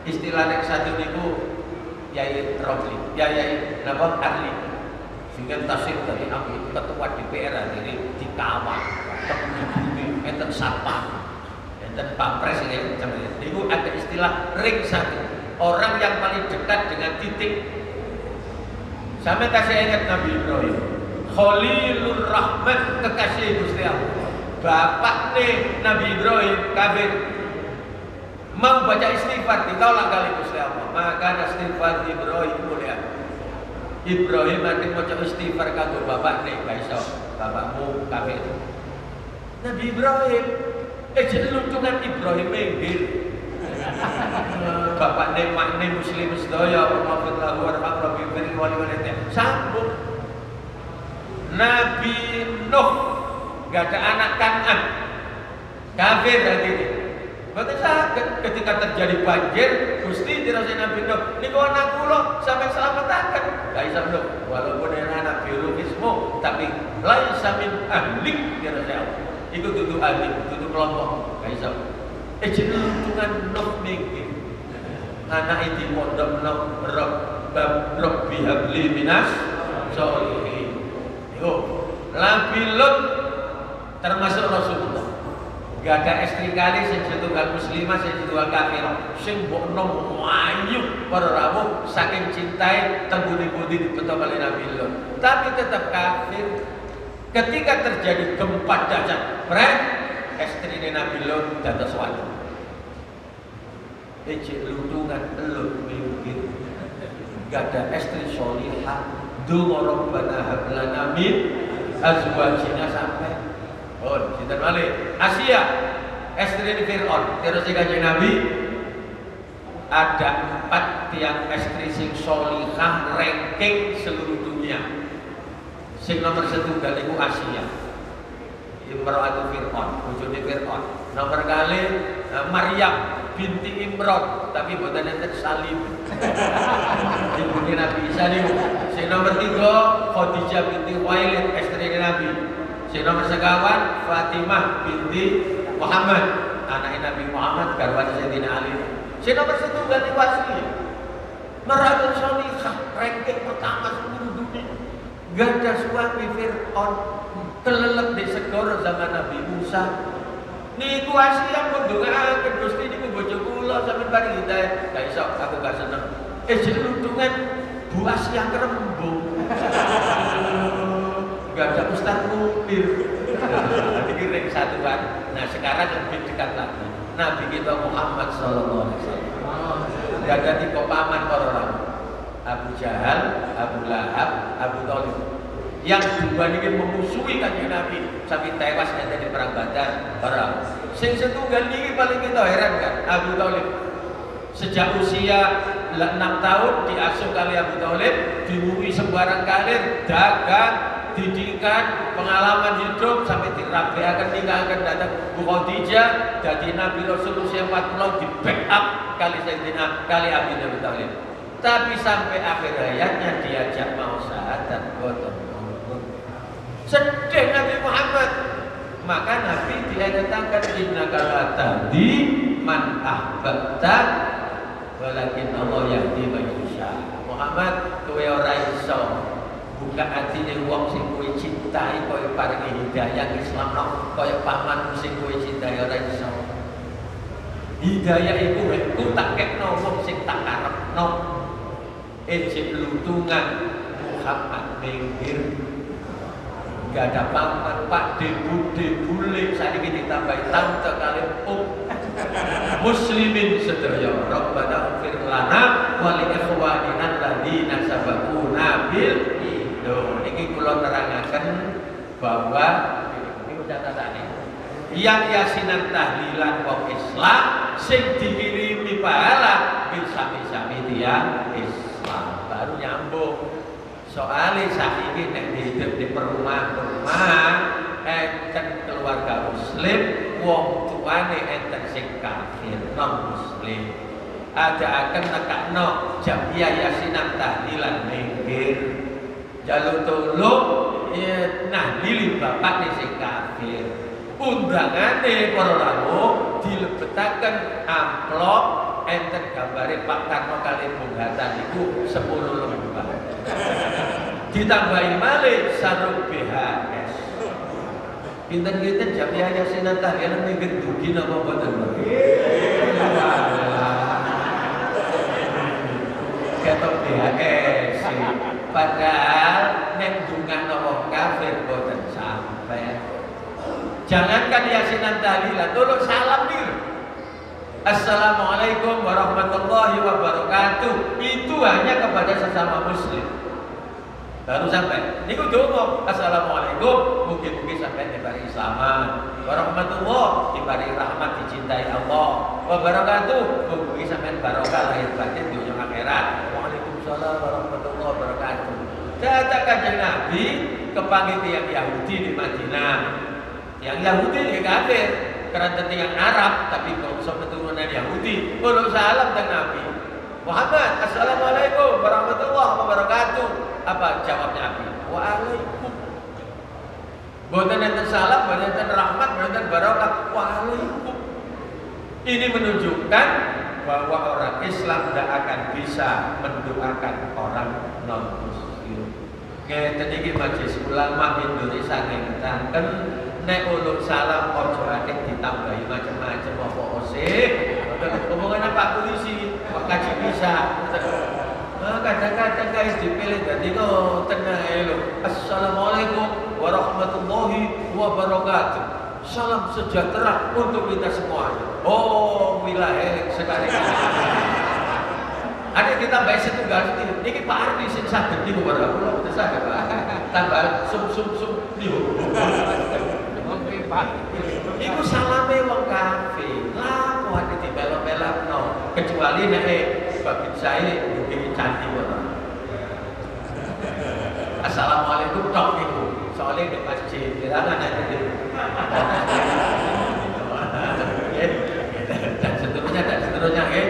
Istilah ring satu niku Yai Romli, Yai napa ahli. Sehingga tasir dari ketua DPR ini dikawal, enten satpam, enten pampres ini. Niku ada istilah ring satu. Orang yang paling dekat dengan titik. Sampai kasih ingat Nabi Ibrahim, Khalilur Rahman, kekasih Gusti Allah. Bapak nih Nabi Ibrahim kafir, mau baca istighfar ditolak kali Gusti Allah. Maka istighfar Ibrahim mulia. Ibrahim nanti mau coba istighfar kanggo bapak nih, gak iso. Bapakmu kafir. Nabi Ibrahim, jadi luntungan Ibrahim menggir. Bapak nek muslim sedaya maafkan lahu warham rabbi fir wali walidayya sambung. Nabi Nuh gak ada anak Kan'an kafir hati ini. Berarti sakit ketika terjadi banjir Gusti dirasa Nabi Nuh niku anak kula sampai selamataken gak isa Nuh walaupun anak biologismu tapi laisa min ahlik dirasa Allah iku dudu ahli dudu kelompok gak isa. Jadi luntungan Nuh minggi anak itu pondok Nuh Rabbi habli minas sholihin. Yo, Nabi Lut termasuk Rasulullah. Gak ada istri kali sing setunggal muslimah, sing setunggal kafir, sing mbok nom ayu para rawuh saking cintai tengguni-budi dibeto kali Nabi Lut. Tapi tetap kafir. Ketika terjadi gempa dahsyat, istri Nabi Lut dados wali. Ejek lutungan Lut mungkin gak ada istri sholihah. Dungo Rabbana hab lana min azwajina sampai Sinten malih Asia, istri Fir'aun. Terus kanjeng Nabi ada 4 tiang istri sing sholihah ranking seluruh dunia. Sing nomor 1 iku Asia. Imra'atu Fir'aun, bojone Fir'aun. Nomor kali Maryam binti Imran, tapi boten enten salim. Ibune Nabi Isa niku. Sing nomor 3 Khadijah binti Khuwailid, istri Nabi. Sing nomor 2 Fatimah binti Muhammad, anak Nabi Muhammad garwane Sayyidina Ali. Sing nomor 1 ganti wasi. Mar'atun sholihah, ranking pertama seluruh dunia. Gak ada suami Fir'aun kelelep di segoro zaman Nabi Musa. Niku Asia pun ndongaaken Gusti niku bojo kula sampeyan paring hidayah. Gak iso aku gak seneng. Jeludungan Bu Asia kerembung. Gak ada Ustaz Mupir. Ini ring satuan. Nah sekarang lebih dekat lagi. Nabi kita Muhammad sallallahu alaihi wasallam. Gak ada 3 paman para orang. Abu Jahal, Abu Lahab, Abu Thalib. Yang 2 ini memusuhi kanjeng Nabi sampai tewas nanti di perang Badar. Para sing setunggal ini paling kita heran kan Abu Thalib. Sejak usia 6 tahun diasuh kali Abu Thalib, diwuri sembarang kalir, dagang, didikan, pengalaman hidup sampai dirapiakan nikahkan datang Bu Khadijah jadi Nabi Rasul usia 40 di backup kali Sayyidina kali Abi Thalib. Tapi sampai akhir hayatnya diajak mau syahadat boten. Sedih Nabi Muhammad. Maka Nabi dia katakan innaka la tahdi man ahbabta walakin Allah yahdi man yasha. Muhammad kowe ora iso buka atine wong sing kowe cintai kowe paringi hidayah Islamno kaya paman sing kowe cintai ora iso. Hidayah iku ku tak kekno wong sing tak karepno. Ejek lutungan Muhammad minggir. Gak ada paman, Pak, debu-debule saiki ditambahi tante kali muslimin sedaya Rabbana ighfir lana wa li ikhwanina alladziina sabaquna bil iman. Iki kula nerangaken bahwa niku catatane yang yasinan tahlilan wong Islam sing dikirimi pahala bisa-bisa tiyang Islam baru nyambung. Soalnya saiki nek hidup di perumahan-perumahan enten keluarga muslim wong tuane enten sing kafir non muslim. Ada akan nekakno jamiah yasinan tahlilan minggir jalur tolong nahlili bapak sing kafir. Undangane para rawuh dilebetaken amplop enten gambare Pak Karno kali Bung Hatta niku 10 lembar. Ditambahi malih sarung BHS. Pinten-pinten jamiah yasinan tahlilan minggir dugi napa mboten? Ketok BHS. Padahal nek ndongakno wong kafir mboten sampai. Jangankan yasinan tahlilan, tolong salam nih. Assalamualaikum warahmatullahi wabarakatuh. Itu hanya kepada sesama muslim. Baru sampai. Niku donga. Assalamualaikum, mugi-mugi sampai diberi selamat. Warahmatullah, diberi rahmat dicintai Allah. Wabarakatuh, mugi sampai barokah lahir batin dunia akhirat. Waalaikumsalam warahmatullahi wabarakatuh. Katakan Nabi kepanggil yang Yahudi di Madinah. Yang Yahudi ya kafir. Karena yang Arab tapi bangsa keturunan Yahudi. Kalau salam dan Nabi Muhammad, assalamualaikum warahmatullahi wabarakatuh. Apa jawabnya Nabi? Waalaikum. Boten enten salam, boten enten rahmat, boten enten barokah. Waalaikum. Ini menunjukkan bahwa orang Islam tidak akan bisa mendoakan orang non Muslim. Ngeten iki Majelis Ulama Indonesia ngetaken nek uluk salam ojo akeh ditambahi macam-macam apa sih. Omongan Pak Polisi, Pak Kaji bisa. Kadang-kadang guys dipilih jadi kok tengah lho. Assalamualaikum warahmatullahi wabarakatuh. Salam sejahtera untuk kita semuanya. Oh, wilayah sekali. Ada kita baik setunggal itu. Niki Pak Ardi sing saged niku ora kula boten saged Pak. Tambah sum niku. Oke Pak. Iku salame wong kafir. Lah kok ade dibelok-belokno. Kecuali nek Bapak saya duwe candi ora. Assalamualaikum tok niku. Soale di masjid kirangan ada. Dan seterusnya ya.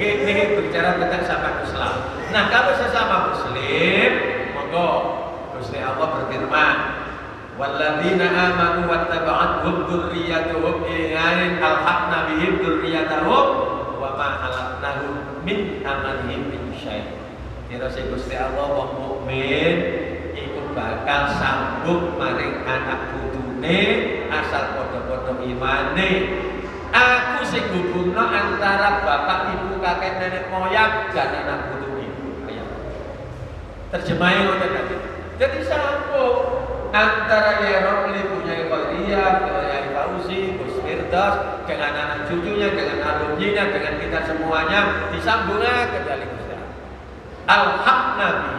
Ini berbicara tentang sahabat Islam. Nah, kalau sesama Muslim, monggo Gusti Allah berfirman, "Walladzina amanu wattaba'athum dzurriyyatuhum biimanin alhaqna bihim dzurriyyatahum wa ma alatnahum min amalihim min syai'." Terus Gusti Allah wong mukmin iku bakal sambung maring anak putune asal padha-padha imane. Aku sing hubungno antara bapak ibu kakek nenek moyang dan anak putu ibu. Ayo. Terjemahin ngoten tadi. Jadi sambung antara Yai Romli punya Qadiriyah, Yai Fauzi, Gus Firdaus dengan anak cucunya, dengan alumninya, dengan kita semuanya disambungnya ke dalam Gusti Allah. Al-Haq Nabi.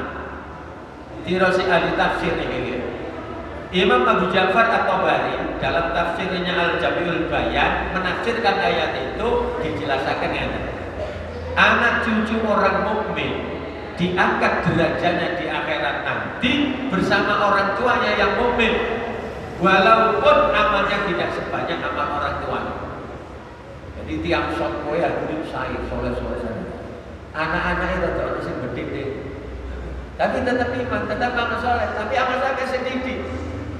Dirasi ahli tafsir ini. Imam Abu Ja'far At-Tabari dalam tafsirnya Al-Jami'ul Bayan menafsirkan ayat itu dijelaskan ya. Anak cucu orang mukmin diangkat derajatnya di akhirat nanti bersama orang tuanya yang mukmin, walaupun amalnya tidak sebanyak amal orang tuanya. Jadi tiang sok kowe kudu sae soleh-soleh sana. Anak-anaknya rada ono sing bedhik. Tapi tetap iman, tetap amal soleh, tapi amal soleh sedikit.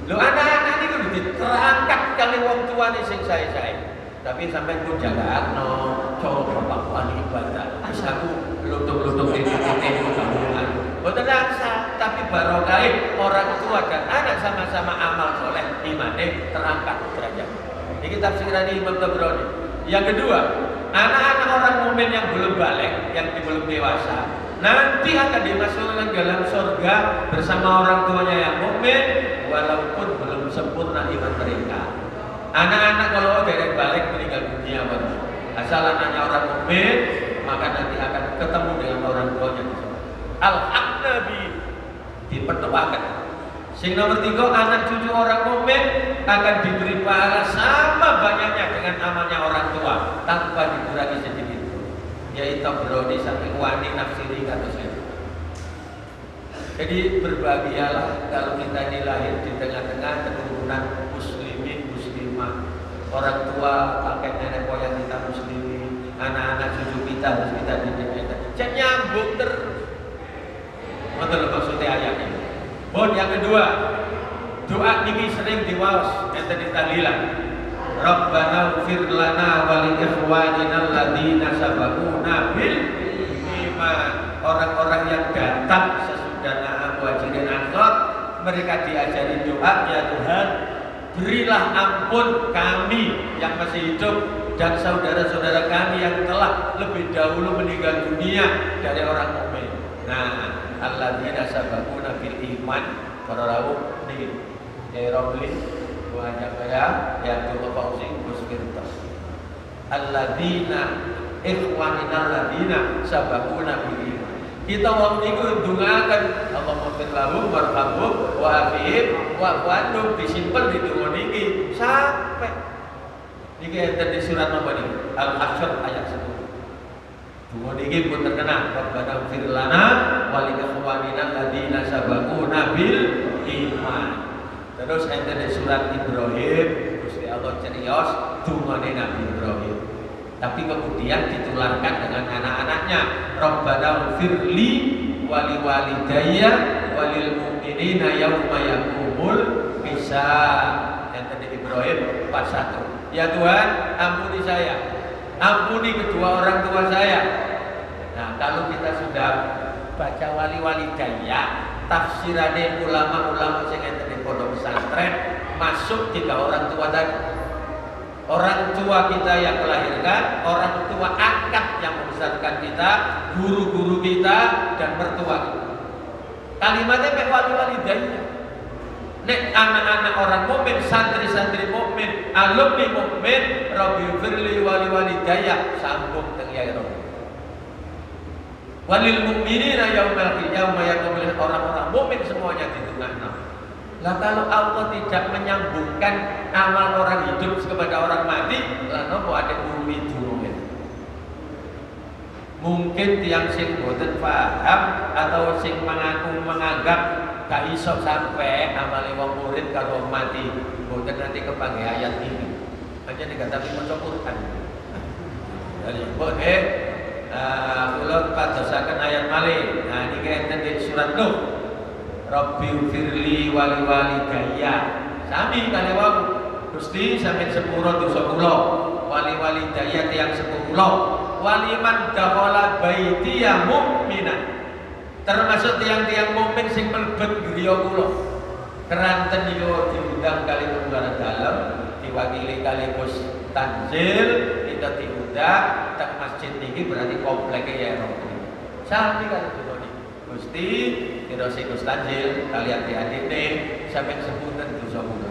Lho anak-anak ini kudu diterangkat kali wong tuane sing sae-sae. Tapi sampai pun jagakno, coba bapak ibadah. Wis aku lutung-lutung titik-titik kamuan. Boten laksa, tapi barokah orang tua dan anak sama-sama amal soleh, imane terangkat derajat. Ini tafsiran Imam Tabrani. Yang kedua, anak-anak orang mukmin yang belum balik, yang belum dewasa, nanti akan dimasukkan dalam surga bersama orang tuanya yang mukmin, walaupun belum sempurna iman mereka. Anak-anak kalau derek balik meninggal dunia baru, asal anaknya orang mukmin, maka nanti akan ketemu dengan orang tuanya. Al-Haq Nabi diperdoakan. Sing nomor 3, anak cucu orang mukmin akan diberi pahala sama banyaknya dengan amalnya orang tua tanpa dikurangi sedikit. Yaitu beroni sampai wani nafsiri kata saya. Jadi berbahagialah kalau kita ini lahir di tengah-tengah keturunan muslimin muslimah. Orang tua, kakek nenek moyang kita muslimin, anak-anak cucu kita harus kita didik. Jangan nyambung terus. Betul maksudnya ayatnya. Bon, yang kedua, doa ini sering diwaos enten di tahlilan. Rabbana ighfir lana wa li ikhwanina alladziina sabaquna bil iman. Orang-orang yang datang sesudah Muhajirin Ansor, mereka diajari doa, ya Tuhan, berilah ampun kami yang masih hidup dan saudara-saudara kami yang telah lebih dahulu meninggal dunia dari orang mukmin. Nah, alladziina sabaquna bil iman, para rawuh niki ya Rabbi wajah saya yang tuh Fauzi Gus Firdaus. Alladzina ikhwanina alladzina sabaquna bil iman. Kita wong niku ndongaken Allahumma fir lahum warhamhum wa afihim wa wa'dhum disimpen di donga niki sampai niki enten di surat nomor niki Al-Hasyr ayat 10. Donga niki pun terkenal Rabbana ighfir lana wa li ikhwanina alladzina sabaquna bil iman. Terus enten di surat Ibrahim, Gusti Allah cerios dungane Nabi Ibrahim. Tapi kemudian ditularkan dengan anak-anaknya. Rabbana ighfirli wa li walidayya wa lil mu'minina yauma yaqumul hisab. Enten di Ibrahim 41. Ya Tuhan, ampuni saya. Ampuni kedua orang tua saya. Nah, kalau kita sudah baca wali walidayya, tafsirane ulama-ulama sing enten di pondok pesantren masuk tiga orang tua tadi. Orang tua kita yang melahirkan, orang tua angkat yang membesarkan kita, guru-guru kita, dan mertua kita. Kalimatnya mek wali-walidayya. Nek anak-anak orang mukmin, santri-santri mukmin, alumni mukmin, Rabbi firli wali-walidayya, sambung teng ya Rabbi. Walil mukminina yaumil qiyamah, orang-orang mukmin semuanya ditunggangi. Lah kalau Allah tidak menyambungkan amal orang hidup kepada orang mati, lah nopo ada urwi durunge. Mungkin tiang sing boten paham atau sing menganggap gak iso sampai amale wong murid karo mati, boten nanti kepanggih ayat ini. Hanya dikatakan maca Quran. Jadi boleh kula padosaken ayat malih. Nah niki enten di surat Nuh. Rabbi firli wali walidayya. Sami kali wau Gusti sampeyan sepuro dosa kula. Wali walidayya tiyang sepuh kula. Waliman dakhala baitiya mukminan. Termasuk tiang-tiang mukmin sing mlebet griya kula. Keranten niku diundang kali tunggal dalem, diwakili kali Gus Tanzil, kita diundang teng masjid niki berarti kompleke ya Rabbi. Sami kali kula niki. Gusti kira si Gus Tanzil kalian adik-adik nih sampai sepunten dosa kula.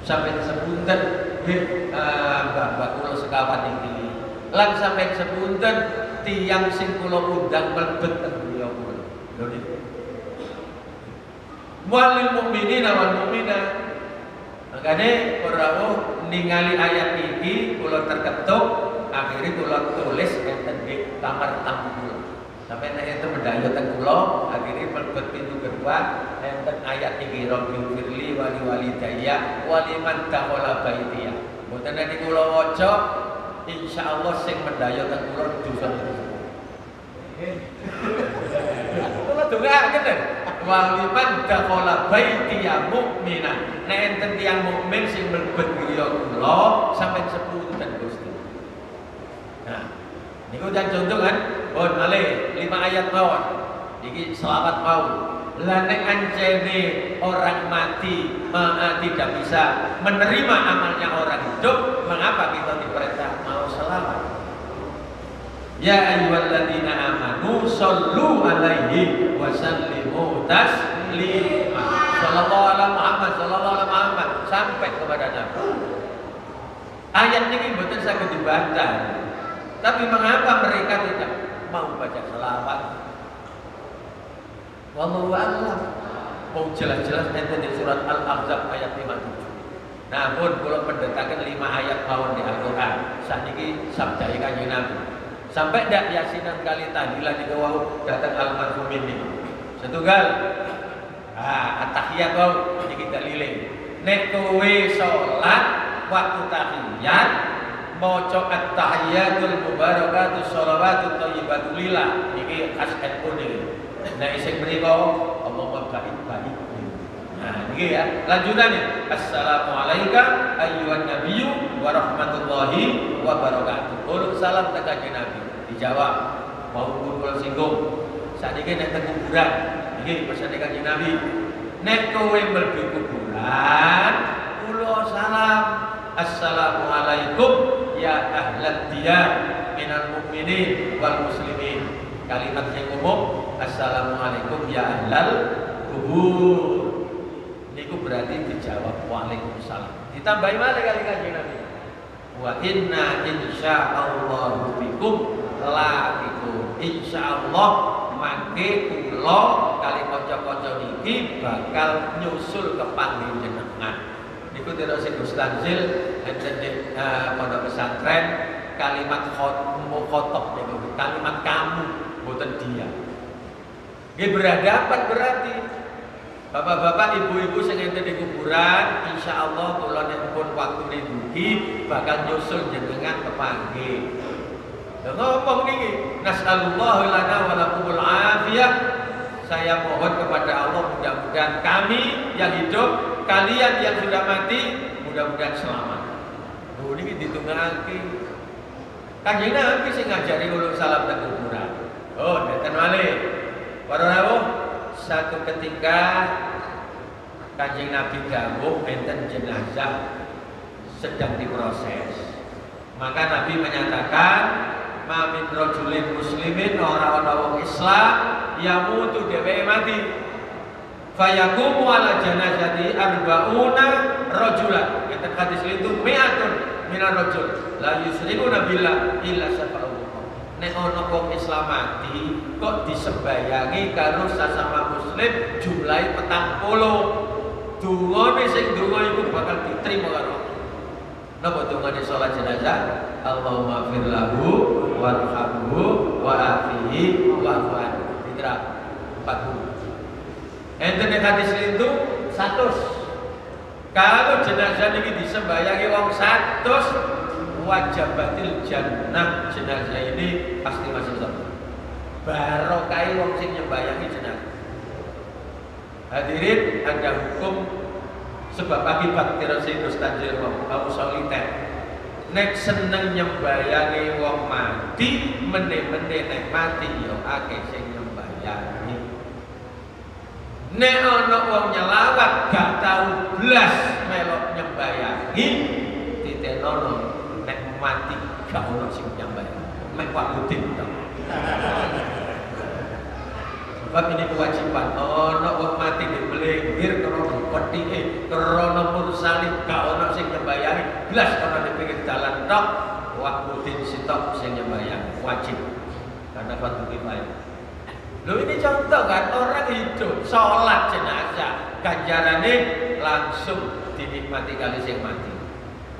Sampai sepunten mbak kula sekawan iki. Lan sampai sepunten tiang sing kula undang mlebet teng griya kula. Lho niki. Walil mukminina wal mukminat. Makane ora ningali ayat iki kula terketuk, akhirnya kula tulis enten di kamar tamu kula. Sampai nek enten mendayo teng kula, akhirnya mlebet pintu gerbang enten ayat iki Rabbi firli wali walidayya waliman dakhala baitiya. Mboten nek kula waca insyaallah sing mendayo teng kula dosa-dosa. Kula dongaaken waliman dakhala baitiya mukminan. Nek enten tiyang mukmin sing mlebet griya kula sampeyan sepunten Gusti. Nah, niku jan contoh kan, pun malih 5 ayat mawon. Iki selawat mau. Lah nek ancene orang mati tidak bisa menerima amalnya orang hidup, mengapa kita diperintah mau selawat? Ya ayyuhalladzina amanu shollu alaihi wa sallimu taslima. Sallallahu alaihi Muhammad, sallallahu alaihi Muhammad sampai kepada Nabi. Ayat ini betul sangat dibantah. Tapi mengapa mereka tidak mau baca selawat? Wallahu a'lam. Mau jelas-jelas nanti di surat Al-Ahzab ayat 57. Namun kalau mendetakan 5 ayat mawon di Al-Quran, saat ini sabdai kanjeng Nabi. Sampai dak yasinan kali tahlilan di wau datang almarhum ini. Setunggal. At-tahiyat wau iki daliling. Nek kowe salat waktu tahiyat maca at-tahiyatul mubarakatus sholawatut thayyibatul lillah iki khas NU niki. Nek sing mriku Allahumma baik. Nah, niki ya. Lanjutannya. Assalamualaikum ayyuhan nabiyyu wa rahmatullahi wa barakatuh. Ulun salam teng kanjeng Nabi. Dijawab mau kula singgung. Saniki nek teng kuburan, iki pesane kanjeng Nabi. Nek kowe mlebu kuburan, kula salam. Assalamualaikum ya ahlad diyar minal mukminin wal muslimin. Kalimat yang umum, assalamualaikum ya ahlal kubur. Niku berarti dijawab waalaikumsalam. Ditambahi mana kali kanjeng Nabi? Wa inna insyaallahu bikum laqikum. Insyaallah mangke kula kali kanca-kanca niki bakal nyusul kepanggih jenengan. Niku terus Gus Tanzil enten di pondok pesantren kalimat khotob niku kalimat kamu boten dia. Nggih berhadapan berarti bapak-bapak, ibu-ibu sing enten di kuburan, insyaallah kula nek pun waktune dugi bakal nyusul jenengan kepanggih. Lha ngomong niki, nasallallahu lana wa lakumul afiyah. Saya mohon kepada Allah mudah-mudahan kami yang hidup, kalian yang sudah mati, mudah-mudahan selamat. Lho niki ditunggangi. Kanjeng Nabi sing ngajari ulun salam teng kuburan. Oh, neten malih. Para rawuh satu ketika Kanjeng Nabi dawuh enten jenazah sedang diproses. Maka Nabi menyatakan, "Ma min rajulin muslimin ora ana wong Islam yamutu dhewe mati. Fayaqumu ala janazati arba'una rajulan." Kita hadis itu mi'atun minar rajul la yusyrikuna billah illa syafa'u. Nek ana wong Islam mati kok disembayangi karo sesama muslim jumlahe 40. Dungane sing donga iku bakal diterima karo Allah. Napa dungane salat jenazah? Allahumma fir lahu warhamhu wa'afihi wa'fu diterap 40. Enten nek hadis itu 100. Kalau jenazah ini disembayangi wong 100 wajabatil jannah, jenazah ini pasti masuk surga. Barokah wong sing nyembayangi jenazah. Hadirin, ada hukum sebab akibat tirasi mustajil kamu soliter. Nek seneng nyembayangi wong mati, mende-mende nek mati yo akeh sing nyembayangi. Nek ana wong nyelawat gak tau blas melok nyembayangi, titenono nek mati gak ono sing nyembayangi. Mek Pak Budin to. Sebab ini kewajiban. Ono wong mati dibelinggir krono petike, krono mursali gak ono sing nyembayangi. Blas ono di pinggir dalan tok, Pak Budin sitok sing nyembayangi. Wajib. Karena fardu kifayah. Loh ini contoh kan, orang hidup sholat jenazah ganjarannya langsung dinikmati kali sing mati.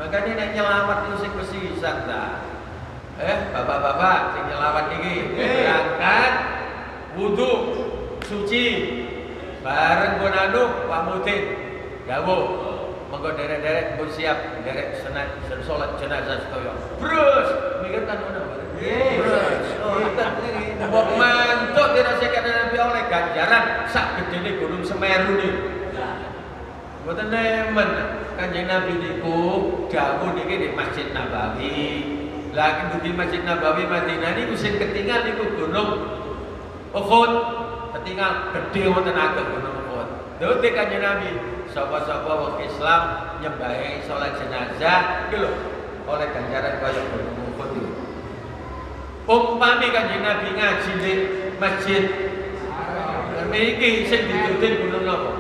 Makanya nek nyelawat itu sing pesisat ta. Bapak-bapak sing nyelawat iki berangkat wudu suci bareng pun Pak Mudin dawuh monggo derek-derek pun siap derek sholat jenazah sedaya. Terus mikir kan ngono. Wong mantuk dirasakan Nabi oleh ganjaran sak gedene Gunung Semeru nih. Mboten nemen Kanjeng Nabi niku dawuh niki di Masjid Nabawi. Lah di Masjid Nabawi Madinah niku sing ketinggal niku Gunung Uhud. Ketinggal gede wonten ageng Gunung Uhud. Dawuh Kanjeng Nabi, sapa-sapa wong Islam nyembayangi salat jenazah iki lho oleh ganjaran kaya Gunung Uhud iki. Umpami Kanjeng Nabi ngaji di masjid iki sing ditutin gunung napa?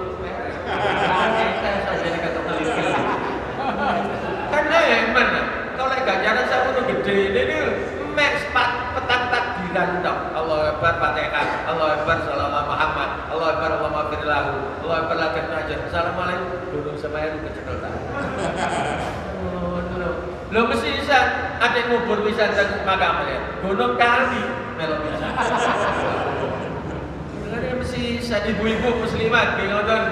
Kan nemen kalau ganjaran sakono gede ini mek petang takbiran tok. Allahu Akbar Fatihah, Allahu Akbar sallallahu Muhammad, Allahu Akbar Allahumma fir lahu, Allahu Akbar lakal najat. Assalamualaikum Gunung Semeru kecekel ta. Lo mesti bisa ada ngubur bisa dan makam ya. Gunung Kali melo bisa. Karena mesti bisa ibu-ibu muslimat nggih ngoten.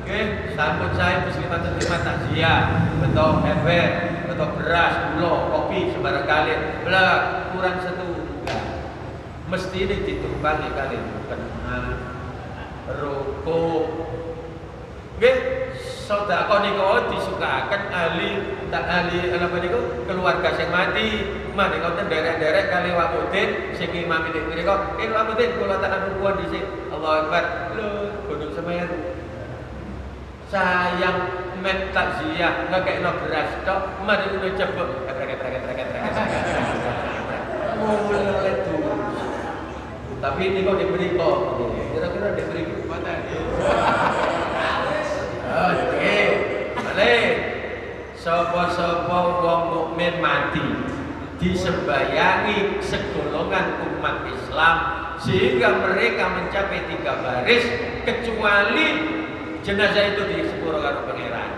Nggih, sampun saya muslimat takziah, beto ember, beto beras, gula, kopi sembarang kali. Belah kurang setunggal. Mesti ini ditumpangi kali kenal rokok. Nggih, sedekah niku disukaken ahli apa niku keluarga sing mati. Mane ngoten derek-derek kali Pak Mudin sing imam iki mriku. Pak Mudin kula tak anuwun dhisik. Allahu Akbar. Lho, Gunung Semeru. Sayang mek takziah ngekekno beras tok, mari ngono cepet. Mulai tuh. Tapi ini kok diberi kok. Kira-kira diberi mana? Oke, balik. Sapa-sapa wong mukmin mati disembayangi segolongan umat Islam sehingga mereka mencapai 3 baris kecuali jenazah itu di sepuro karo pangeran.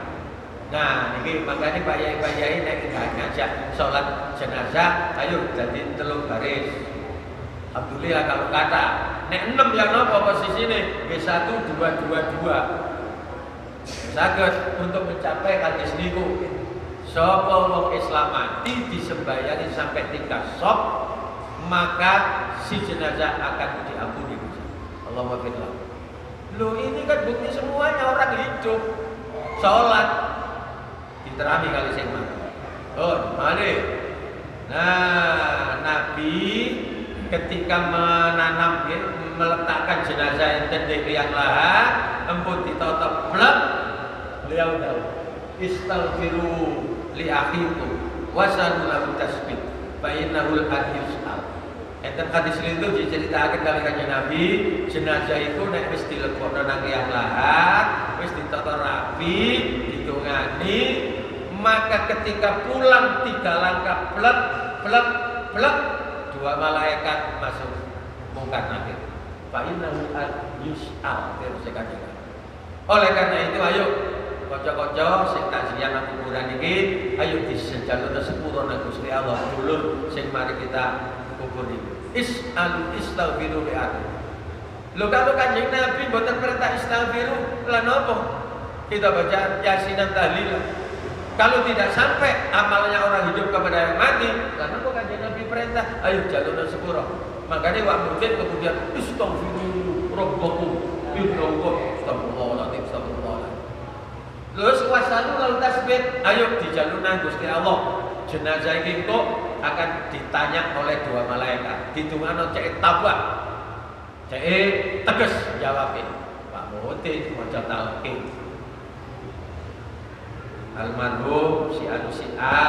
Nah, niki makanya Pak Yai nek ngajak salat jenazah, ayo jadi 3 baris. Alhamdulillah kalau kata nek 6 yang napa posisine? Nggih 1 2 2 2. Saged untuk mencapai hadis niku sapa wong Islam mati disembayangi sampai 3 sop maka si jenazah akan diampuni. Allahumma firlah. Loh ini kan bukti semuanya orang hidup sholat diterami kali sing mati. Oh, mari. Nah, Nabi ketika menanam ya, meletakkan jenazah enten di liang lahat empun ditotop blek beliau tahu istaghfiru li akhikum wasalu lahu tasbih fa innahul yus'al. Enten hadis itu diceritakan kali kanjeng Nabi jenazah itu nek wis dilebokno nang liang lahat wis ditata rapi ditungani maka ketika pulang 3 langkah blek blek blek 2 malaikat masuk mungkar nakir. Fa innahu yus'al terus kanjeng. Oleh karena itu ayo kanca-kanca sing takziah nang kuburan iki ayo disejalukna sepuro nang Gusti Allah dulur sing mari kita kubur iki. Istaghfiru li akhikum. Lho kalau kanjeng Nabi mboten perintah istaghfiru lan apa? Kita baca Yasin dan tahlil. Kalau tidak sampai amalnya orang hidup kepada yang mati, karena kok kanjeng Nabi perintah, ayo jalurna sepuro. Makanya Wak Mudin kemudian istaghfiru rabbakum innahu astagfirullahaladzim astagfirullahaladzim. Terus wasalu lalu tasbih, ayo dijalurna Gusti Allah. Jenazah ini kok akan ditanya oleh 2 malaikat. Ditungano cek tabah, cek tegas jawabnya. Pak Mudin maca talqin. Almarhum si anu si A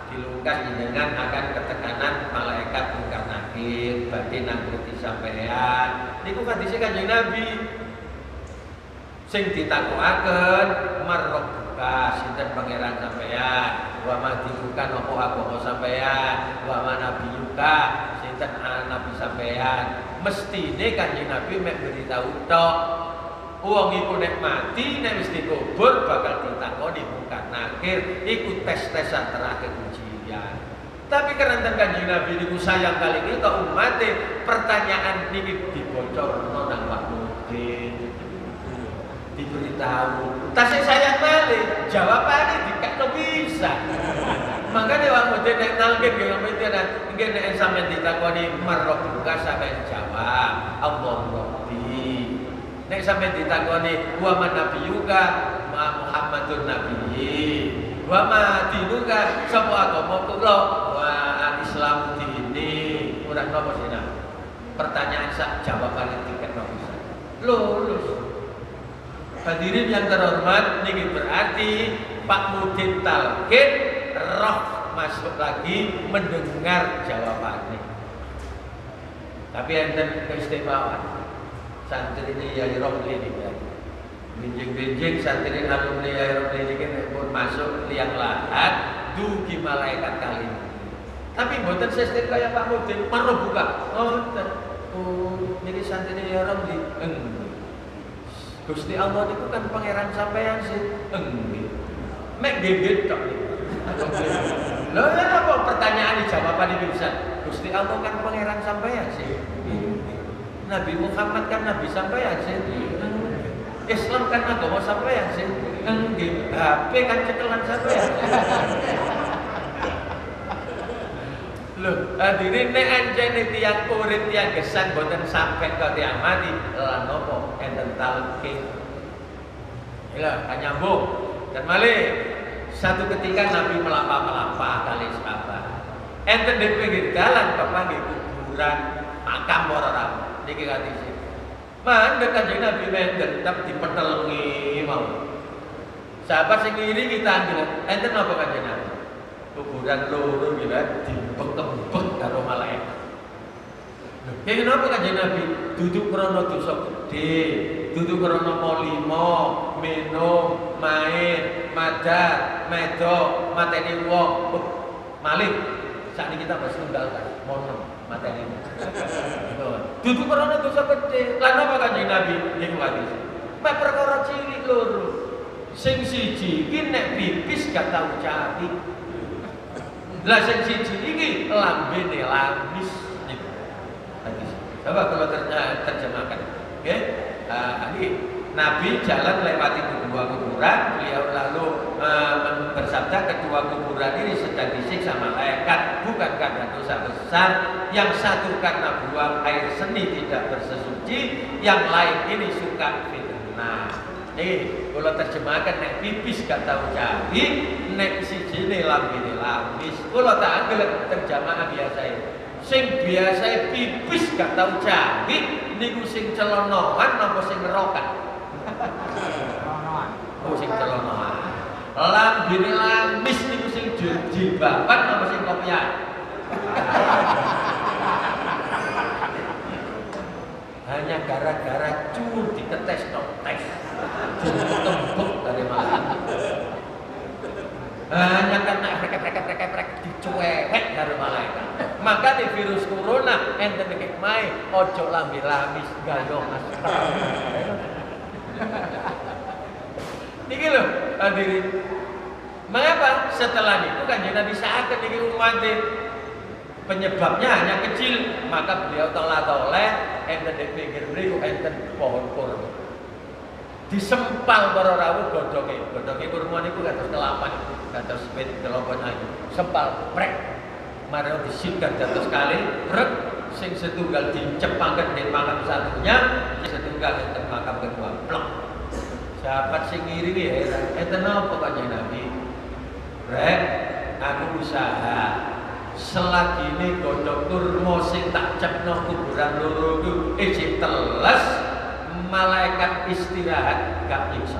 dilungkas jenengan akan ketekanan malaikat mungkar nakir badhe nangruti sampean niku hadise Kanjeng Nabi sing ditakokaken marrabbuka sinten pangeran sampean wa madibuka nopo agama sampean wa manabiyuka sinten nabi sampean mestine Kanjeng Nabi mek beritahu tok. Wong iku nek mati nek wis dikubur bakal ditakoni mungkar nakir iku tes-tesan terakhir ujian. Tapi karena Kanjeng Nabi niku sayang kali ini ke umate pertanyaan niki dibocorno nang Pak Mudin. Diberitahu. Tasih sayang balik jawabane dikekno bisa. Makanya Pak Mudin nek nalkin nggih mesti nggih nek sampeyan ditakoni marrabbuka sampeyan jawab Allahu Rabbi. Nek sampai ditakoni wa man nabiyuka ma Muhammadun nabiyyi wa ma dinuka sapa agama kula wa Islam dini ora napa sina pertanyaan sak jawaban tiket bisa lulus. Hadirin yang terhormat niki berarti Pak Mudin talqin roh masuk lagi mendengar jawabannya. Tapi enten keistimewaan santri ini Yai Romli ini ya. Binjing-binjing santri alumni Yai Romli ini pun masuk liang lahat dugi malaikat kali ini. Tapi mboten sistem kaya Pak Mudin marrabbuka. Oh, ini santri Yai Romli. Gusti Allah itu kan pangeran sampean sih. Mek geget tok. Lho ya apa pertanyaan jawaban iki bisa. Gusti Allah kan pangeran sampean sih. Nabi Muhammad kan Nabi sampean sih. Islam kan agama sampean sih. Nggih, HP kan cekelan sampean. Lho, hadirin nek anjene tiyang urip tiyang gesan boten sampai ke tiyang mati, lan napa enten talqin. Ila nyambung. Dan malih satu ketika Nabi melapa-melapa kali sahabat. Enten di pinggir dalan kepanggih kuburan makam orang niki hadis. Mandek Kanjeng Nabi mendhet tetep dipetelengi mau. Sahabat sing ngiri kita anggere, enten napa Kanjeng Nabi? Kuburan loro gila dibek-bek karo malaikat. Lho, kenapa Kanjeng Nabi? Duduk krana dosa gedhe, duduk krana molimo, minum, main, madar, medok, mateni wong, malih. Sakniki kita bahas tunggal kan, mono mateni. Duduk krana dosa gedhe. Lan apa Kanjeng Nabi niku hadis? Mek perkara cilik loro. Sing siji iki nek pipis gak tau cari. Lah sing siji iki lambene lamis niku. Hadis. Coba kalau terjemahkan. Oke? Nabi jalan lewati kedua kuburan, beliau lalu bersabda kedua kuburan ini sedang disiksa malaikat bukan karena dosa besar, yang satu karena buang air seni tidak bersesuci, yang lain ini suka fitnah. Kalau terjemahkan nek pipis gak tahu cari, nek siji ne lambene lamis. Kalau tak anggel terjemahan biasa ini. Sing biasa pipis gak tau jahit niku sing celonoan napa sing ngerokan? Oh sing celonoan. Lambene lamis niku sing jilbaban napa sing kopian? Hanya gara-gara cur diketes tes. Tembok dari mana? Hanya karena frek dicuek dari malaikat. Maka di virus corona enten nek mae ojo lambe lamis gayo masker. Niki lho hadirin. Mengapa setelah itu Kanjeng Nabi saken niki umat penyebabnya hanya kecil, maka beliau telah toleh enten di pinggir mriku enten pohon kurma. Disempal para rawuh godhonge kurma niku kados kelapan, kados wit kelopon ayu. Sempal prek. Mari disikat dados kali, rek sing setunggal dicepaken ning makam satunya, sing setunggal enten makam kedua. Plek. Sahabat sing ngiringi ya, enten napa Kanjeng Nabi? Rek, aku usaha selagi ini godhong kurma sing tak cepno kuburan loro iku ijik teles malaikat istirahat gak nyiksa.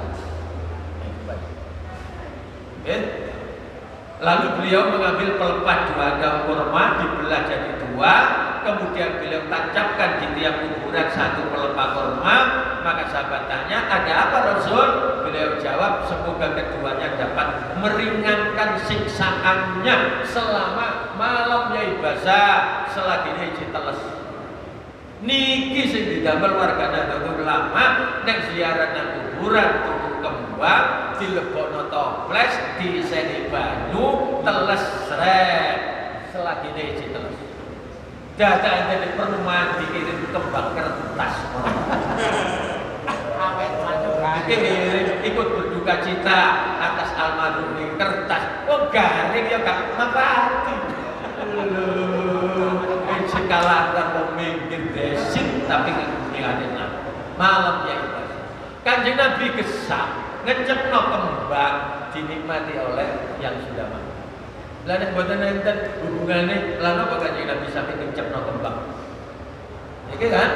Lalu beliau mengambil pelepah 2 daun kurma dibelah jadi 2, kemudian beliau tancapkan di tiap kuburan 1 pelepah kurma. Maka sahabat tanya, ada apa Rasul? Beliau jawab, semoga keduanya dapat meringankan siksaannya selama malam yai basah selagi ini teles. Niki sing didamel warga Nahdlatul Ulama nek ziarah nang kuburan tuku kembang dilebokno toples diiseni banyu teles sret selagi ini teles. Data ente perlu mandi kirim kembang kertas. Ikut berduka cita atas almarhum di kertas. Oh garing ya gak mati. Sekalakan memikir desin tapi ngikutin malam ya ibadah. Kanjeng Nabi gesah ngecepno kembang dinikmati oleh yang sudah mati. Lah nek mboten enten hubungane lan apa Kanjeng Nabi sampai ngecepno kembang. Iki kan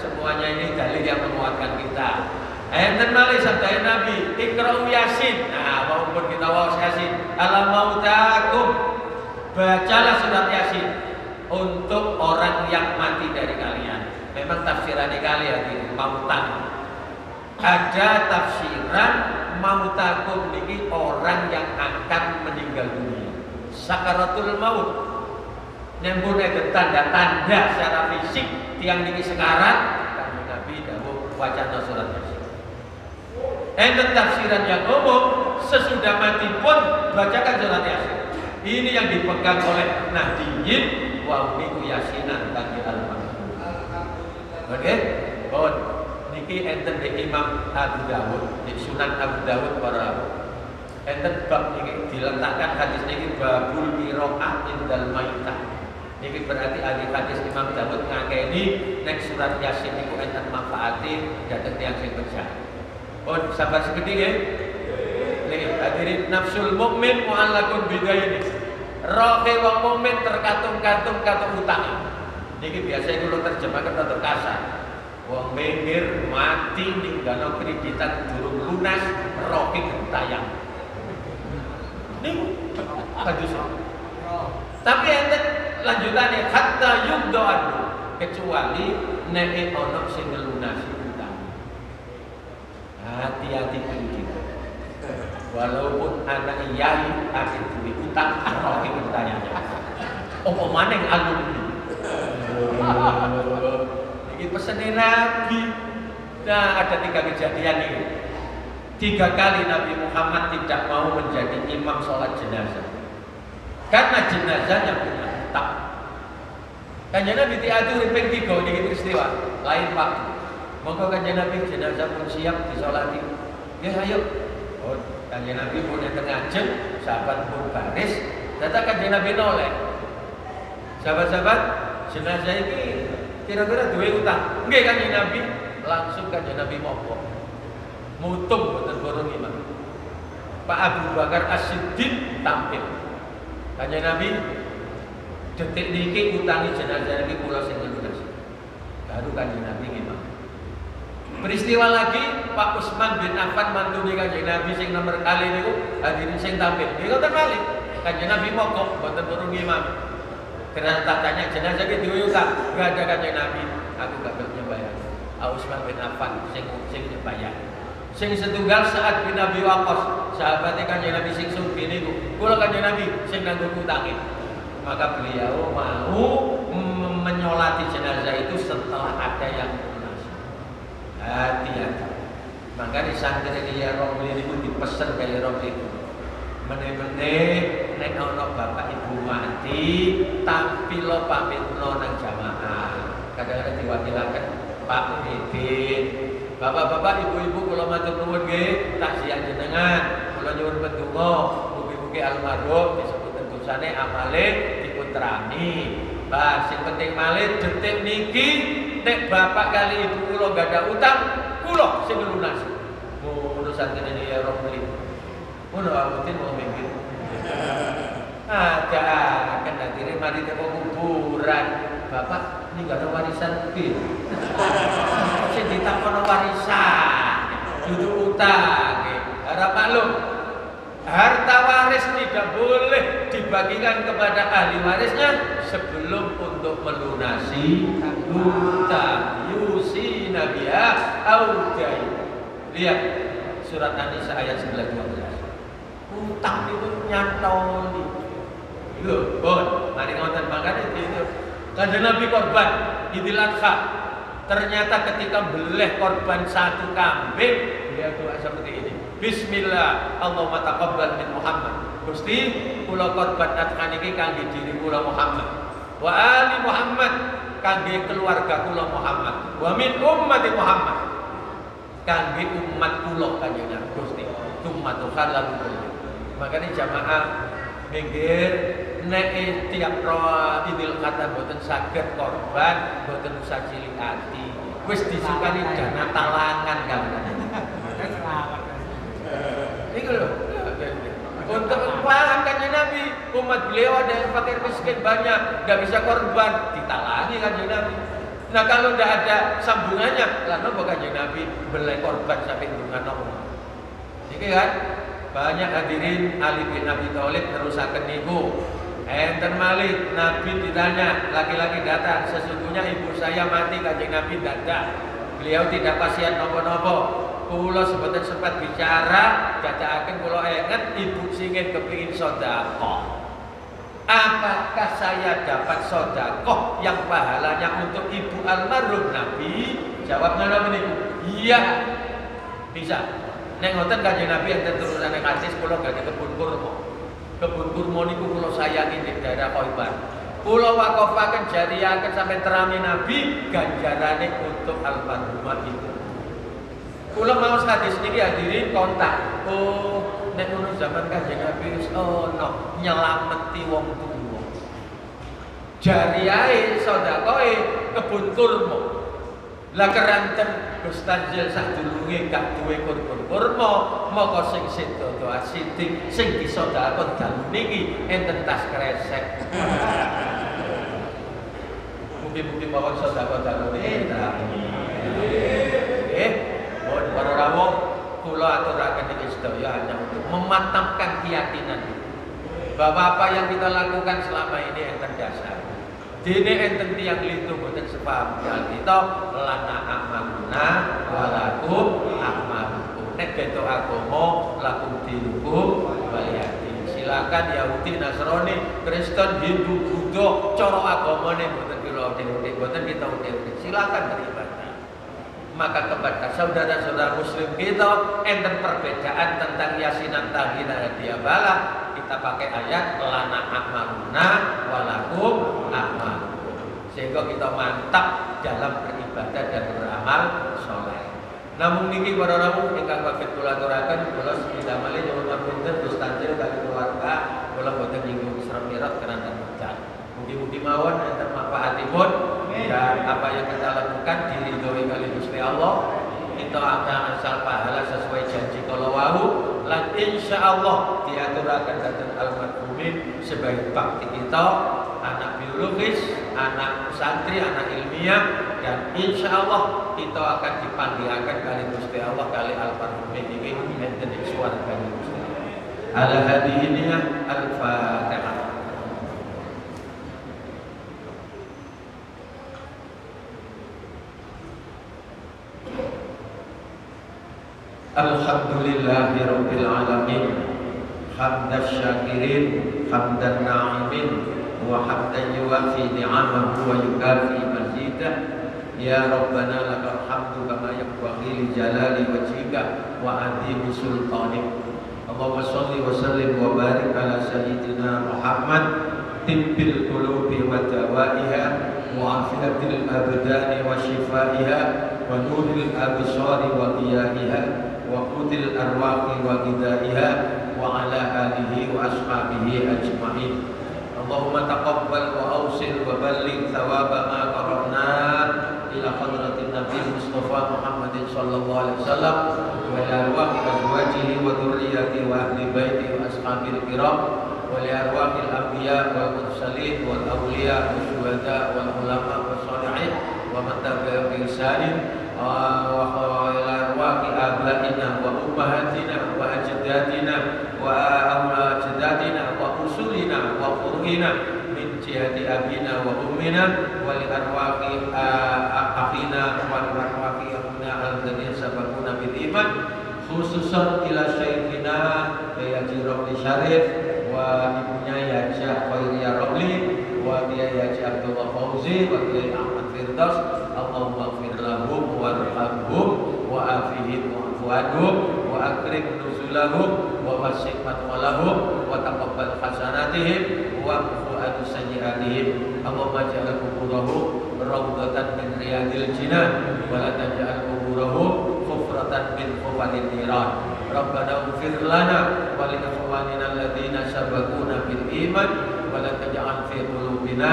semuanya ini dalil yang menguatkan kita. Enten malih sabda Nabi, Iqra'u Yasin. Nah, walaupun kita waos Yasin, alam mautakum. Bacalah surat Yasin untuk orang yang mati dari kalian. Memang tafsirannya kalian ini mautan. Ada tafsiran mautakum ini orang yang akan meninggal dunia. Sakaratul maut. Nembune tanda-tanda secara fisik tiang niki sekarat. Nabi dawuh wacana surat Yasin. Enten tafsiran yang umum, sesudah mati pun bacakan surat Yasin. Ini yang dipegang oleh Nahdiyin wa niku Yasinan bagi al-marhum. Oke? Bon, niki enten di Imam Abu Dawud, di Sunan Abu Dawud para enten bab niki diletakkan hadis niki babul qiraah indal maitah. Niki berarti ahli hadis Imam Dawud ngakeni nek surat Yasin niku enten manfaate dhateng tiyang sing percaya. Oh, sabar segede ya. Nih, hadirin nafsul mukmin mu'allaqun bidaini. Rohe wong mukmin tergantung kata utang. Niki biasa kula terjemahkan rada kasar. Wong mikir mati ninggalo kreditan durung lunas, rohe gentayang. Niku kados. Tapi enten lanjutane hatta yugdoan kecuali nek ono sing ngelunasi. Hati-hati kita. Walaupun anak yai akhir duit utang, rohi bertanya. Oh maneng alumni. Ini pesenin Nabi. Nah ada 3 kejadian ini. 3 kali Nabi Muhammad tidak mau menjadi imam sholat jenazah. Karena jenazahnya punya utang. Kanjeng Nabi diatur ping 3 ini peristiwa lain waktu. Maka Kanjeng Nabi jenazah pun siap disolati. Ya ayo. Oh, Kanjeng Nabi pun ngajeng, sahabat pun baris. Data Kanjeng Nabi noleh. Sahabat-sahabat, jenazah ini kira-kira 2 utang. Nggih Kanjeng Nabi, langsung Kanjeng Nabi mopo. Mutung boten borong imam. Pak Abu Bakar As-Siddiq tampil. Kanjeng Nabi Detik niki utangi jenazah niki kula sing lunas. Baru Kanjeng Nabi ngimam. Peristiwa lagi Pak Utsman bin Affan mantune Kanjeng Nabi sing nomor kali niku hadirin sing tampil. Nggih ngoten malih. Kanjeng Nabi mogok mboten purun ngimam. Karena tanya jenazah iki diwe utang, enggak ada Kanjeng Nabi. Aku gak bisa bayar. Utsman bin Affan sing bayar. Sing setunggal saat bin Abi Waqqas, sahabatnya Kanjeng Nabi sing sugih niku. Kula Kanjeng Nabi sing nanggung utange. Maka beliau mau menyolati jenazah itu setelah ada yang lunas. Hati-hati. Maka di santri dia Romli itu dipesen kaya Romli itu. Meneh-meneh nek ana bapak ibu mati, tampilo pamitno nang jamaah. Kadang-kadang diwakilaken Pak Idin. Bapak-bapak, ibu-ibu kula matur nuwun nggih, takziah jenengan. Kula nyuwun pendonga, mugi-mugi almarhum disebut dosane amale dipun terani. Bah, sing penting malih detik niki nek bapak kali ibu kula gak ada utang, kula sing lunas. Ngono santene ya Romli. Ngono amutin mau mikir. Ada akan hadirin mari teko kuburan. Bapak ini gak ada warisan lebih. Sing ditakono warisan, dudu utang. Harap maklum. Harta waris tidak boleh dibagikan kepada ahli warisnya sebelum untuk melunasi hutang. Yusi nabiya audai. Lihat surat An-Nisa ayat 11-12. Hutang itu nyantoli. Lho, bon, mari ngoten makane itu. Kanjeng Nabi korban Idul Adha. Ternyata ketika beleh korban satu kambing, dia doa seperti ini. Bismillah, Allahumma taqabbal min Muhammad. Gusti, kula korban adha niki kangge diri kula Muhammad. Wa ali Muhammad, kangge keluarga kula Muhammad. Wa min ummati Muhammad, kangge umat kula kanjeng Gusti. Ummatu halal. Makanya jamaah minggir nek tiap Idul Adha boten saged korban, boten usah cilik ati. Wis disukani dana talangan kalian. Iku lho. Untuk paham Kanjeng Nabi, umat beliau ada yang fakir miskin banyak, enggak bisa korban, ditalangi Kanjeng Nabi. Nah kalau enggak ada sambungannya, lah napa Kanjeng Nabi belai korban sampai dengan Allah. Iki kan banyak hadirin Ali bin Abi Thalib terusaken niku. Enten malih Nabi ditanya, laki-laki datang, sesungguhnya ibu saya mati, Kanjeng Nabi dadak. Beliau tidak pasien nopo-nopo. Kula sebentar sempat bicara, dadaken kula inget ibu singin kepingin sedekah. Apakah saya dapat sedekah yang pahalanya untuk ibu almarhum Nabi? Jawabnya Nabi niku, iya. Bisa. Nek ngoten Kanjeng Nabi enten terusane hadis kula gak kebun kurma. Kebun kurma niku kula sayangi di daerah Khaibar. Kula wakofaken jariyaken sampai terami Nabi ganjarane untuk almarhumah itu. Kula mau hadis niki hadirin kontak. Oh, nek ngono zaman Kanjeng Nabi wis ono nyelameti wong tuwa. Jariyahe sedekahe kebun kurma. Lah keranten Gus Tanzil sadurunge gak duwe kurma, moko sing sedodo asidik sing disodakon dalu niki enten tas kresek. Mugi-mugi mawon sedekah dalu niki. Mohon para rawuh kula aturaken iki sedaya hanya untuk memantapkan keyakinan bahwa apa yang kita lakukan selama ini enten dasar. Dene enten tiyang lintu boten sepaham kalian kita lana amaluna walakum amalukum. Nek beda agama lakum dinukum waliyati. Silakan Yahudi, Nasrani, Kristen, Hindu, Buddha, cara agamane boten kula udik-udik, boten kita udik-udik. Silakan beribadah. Maka kepada saudara-saudara muslim kita enten perbedaan tentang yasinan tahina hadiah bala, kita pakai ayat lana amaluna walakum amalukum sehingga kita mantap dalam beribadah dan beramal soleh. Namun niki para rawuh ingkang saged kula aturaken kula sepeda malih nyuwun pamunten Gus Tanzil kali keluarga kula boten nyinggung sremirat keranten mecat. Mugi-mugi mawon enten manfaatipun dan apa yang kita lakukan diridhoi kali Gusti Allah. Kita akan asal pahala sesuai janji kala wau lan insyaallah diaturaken dhateng almarhumin sebagai bakti kita anak lukis, anak santri, anak ilmiah, dan insya Allah kita akan dipanggilkan kali Gusti Allah kali almarhum ini enten di suara kali Gusti Allah. Ala hadiniyah al-Fatihah. Alhamdulillahi rabbil alamin, hamdan syakirin, hamdan na'imin, wa hamdan yuwafi ni'amahu wa yukafi mazidah. Ya Rabbana lakal hamdu kama yanbaghi li jalali wajhika wa azimi sultanik. Allahumma shalli wa sallim wa barik ala sayyidina Muhammad tibbil qulubi wa dawaiha wa afiyatil abdani wa shifaiha wa nuril absari wa qiyahiha wa qutil arwaqi wa qidaiha wa ala alihi wa ashabihi ajma'in. Allahumma taqabbal wa awsil wa balligh thawaba ma qara'na ila hadratin Nabi Mustafa Muhammadin sallallahu alaihi wasallam wa ila arwahi azwajihi wa dhurriyyatihi wa ahli baiti wa ashabil kiram wa li arwahil anbiya wal mursalin wal awliya wa syuhada wal ulama wa shalihin wa man tabi'a bi ihsanin wa ila arwahi abaina wa ummahatina wa ajdadina wa ajdadina wa usulina wa furu'ina min jihati abina wa ummina wa li arwahi akhina wa li arwahi akhina al-ladina sabaquna bil iman khususan ila syekhina Yaji Robli Syarif wa ibunya Yaji Khairiyah Robli wa dia Yaji Abdullah Fauzi wa dia Ahmad Firdaus. Allahumma ighfir lahum warhamhum wa afihim wa'fu anhum wa akrim nuzulahum wa wasi' madkhalahum wa taqabbal hasanatihim wa afu an sayyi'atihim. Allahumma ja'al quburahum rawdatan min riyadil jinan wa la taj'al quburahum hufratan min hufarin niran. Rabbana ighfir lana wa li ikhwanina alladhina sabaquna bil iman wa la taj'al fi qulubina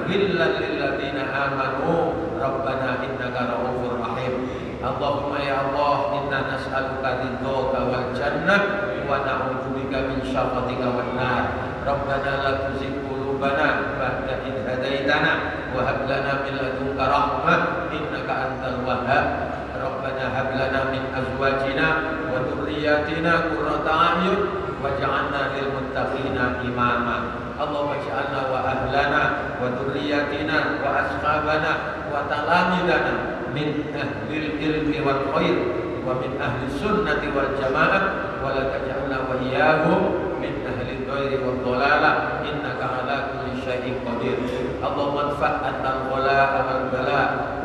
ghillan lil ladzina amanu rabbana innaka ra'ufur rahim. Allahumma ya Allah inna nas'aluka ridhaka wal jannah wa na'udzubika min syakhatika wan nar. Rabbana la tuzigh qulubana ba'da idh hadaitana wa hab lana min ladunka rahmah innaka antal wahhab. Rabbana hab lana min azwajina wa dhurriyyatina qurrata a'yun waj'alna lil muttaqina imama. Allahumma ij'alna wa ahlana wa dhurriyyatina wa ashabana wa talamidana min ahlil ilmi wal khair wa min ahli sunnati wal jamaah wa la taj'alna wa iyyahum min ahli ghairi wad dhalalah innaka ala kulli syai'in qadir. Allahumma anfa'na al-ghala wal bala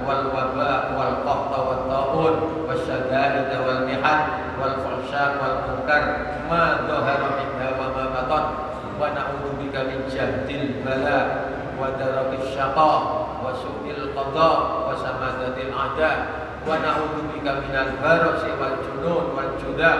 wal waba wal qahta wat ta'un wasyada'id wal mihan wal fahsya wal munkar ma dhahara minha wa ma batan wa na'udzubika min jahdil bala wa darakis syaqa wa su'il qada wa samadatil a'da wa na'udzubika minal barasi wal junun wal juda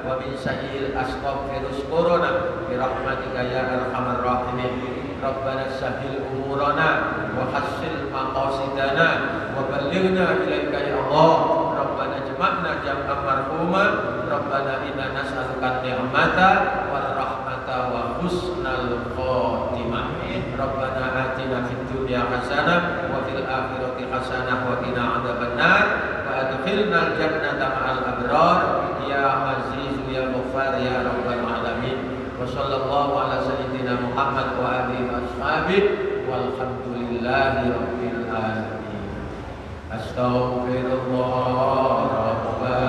wa min sayyi'il asqam virus corona bi rahmatika ya arhamar rahimin. Rabbana sahhil umurana wa hassil maqasidana wa ballighna ilaika ya Allah. Rabbana jama'na jam'an marhuma. Rabbana inna nas'aluka ni'mata wal rahmata wa husnal khotimah. Rabbana atina fid dunya hasanah wa fil akhirati hasanah wa qina adzabannar wa adkhilnal jannata ma'al abrar ya aziz ya ghaffar ya rabbal alamin. Wa sallallahu ala sayyidina Muhammad wa alihi wa ashabihi walhamdulillahi rabbil alamin. Astaghfirullah rabbal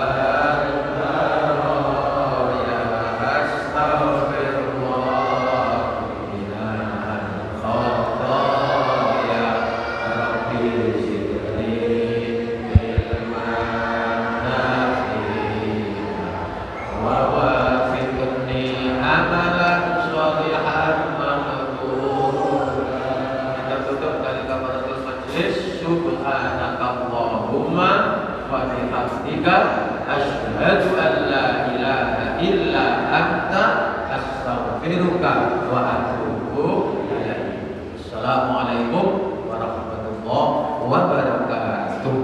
asyhadu an la ilaha illa anta astaghfiruka wa atubu ilaik. Assalamualaikum warahmatullahi wabarakatuh.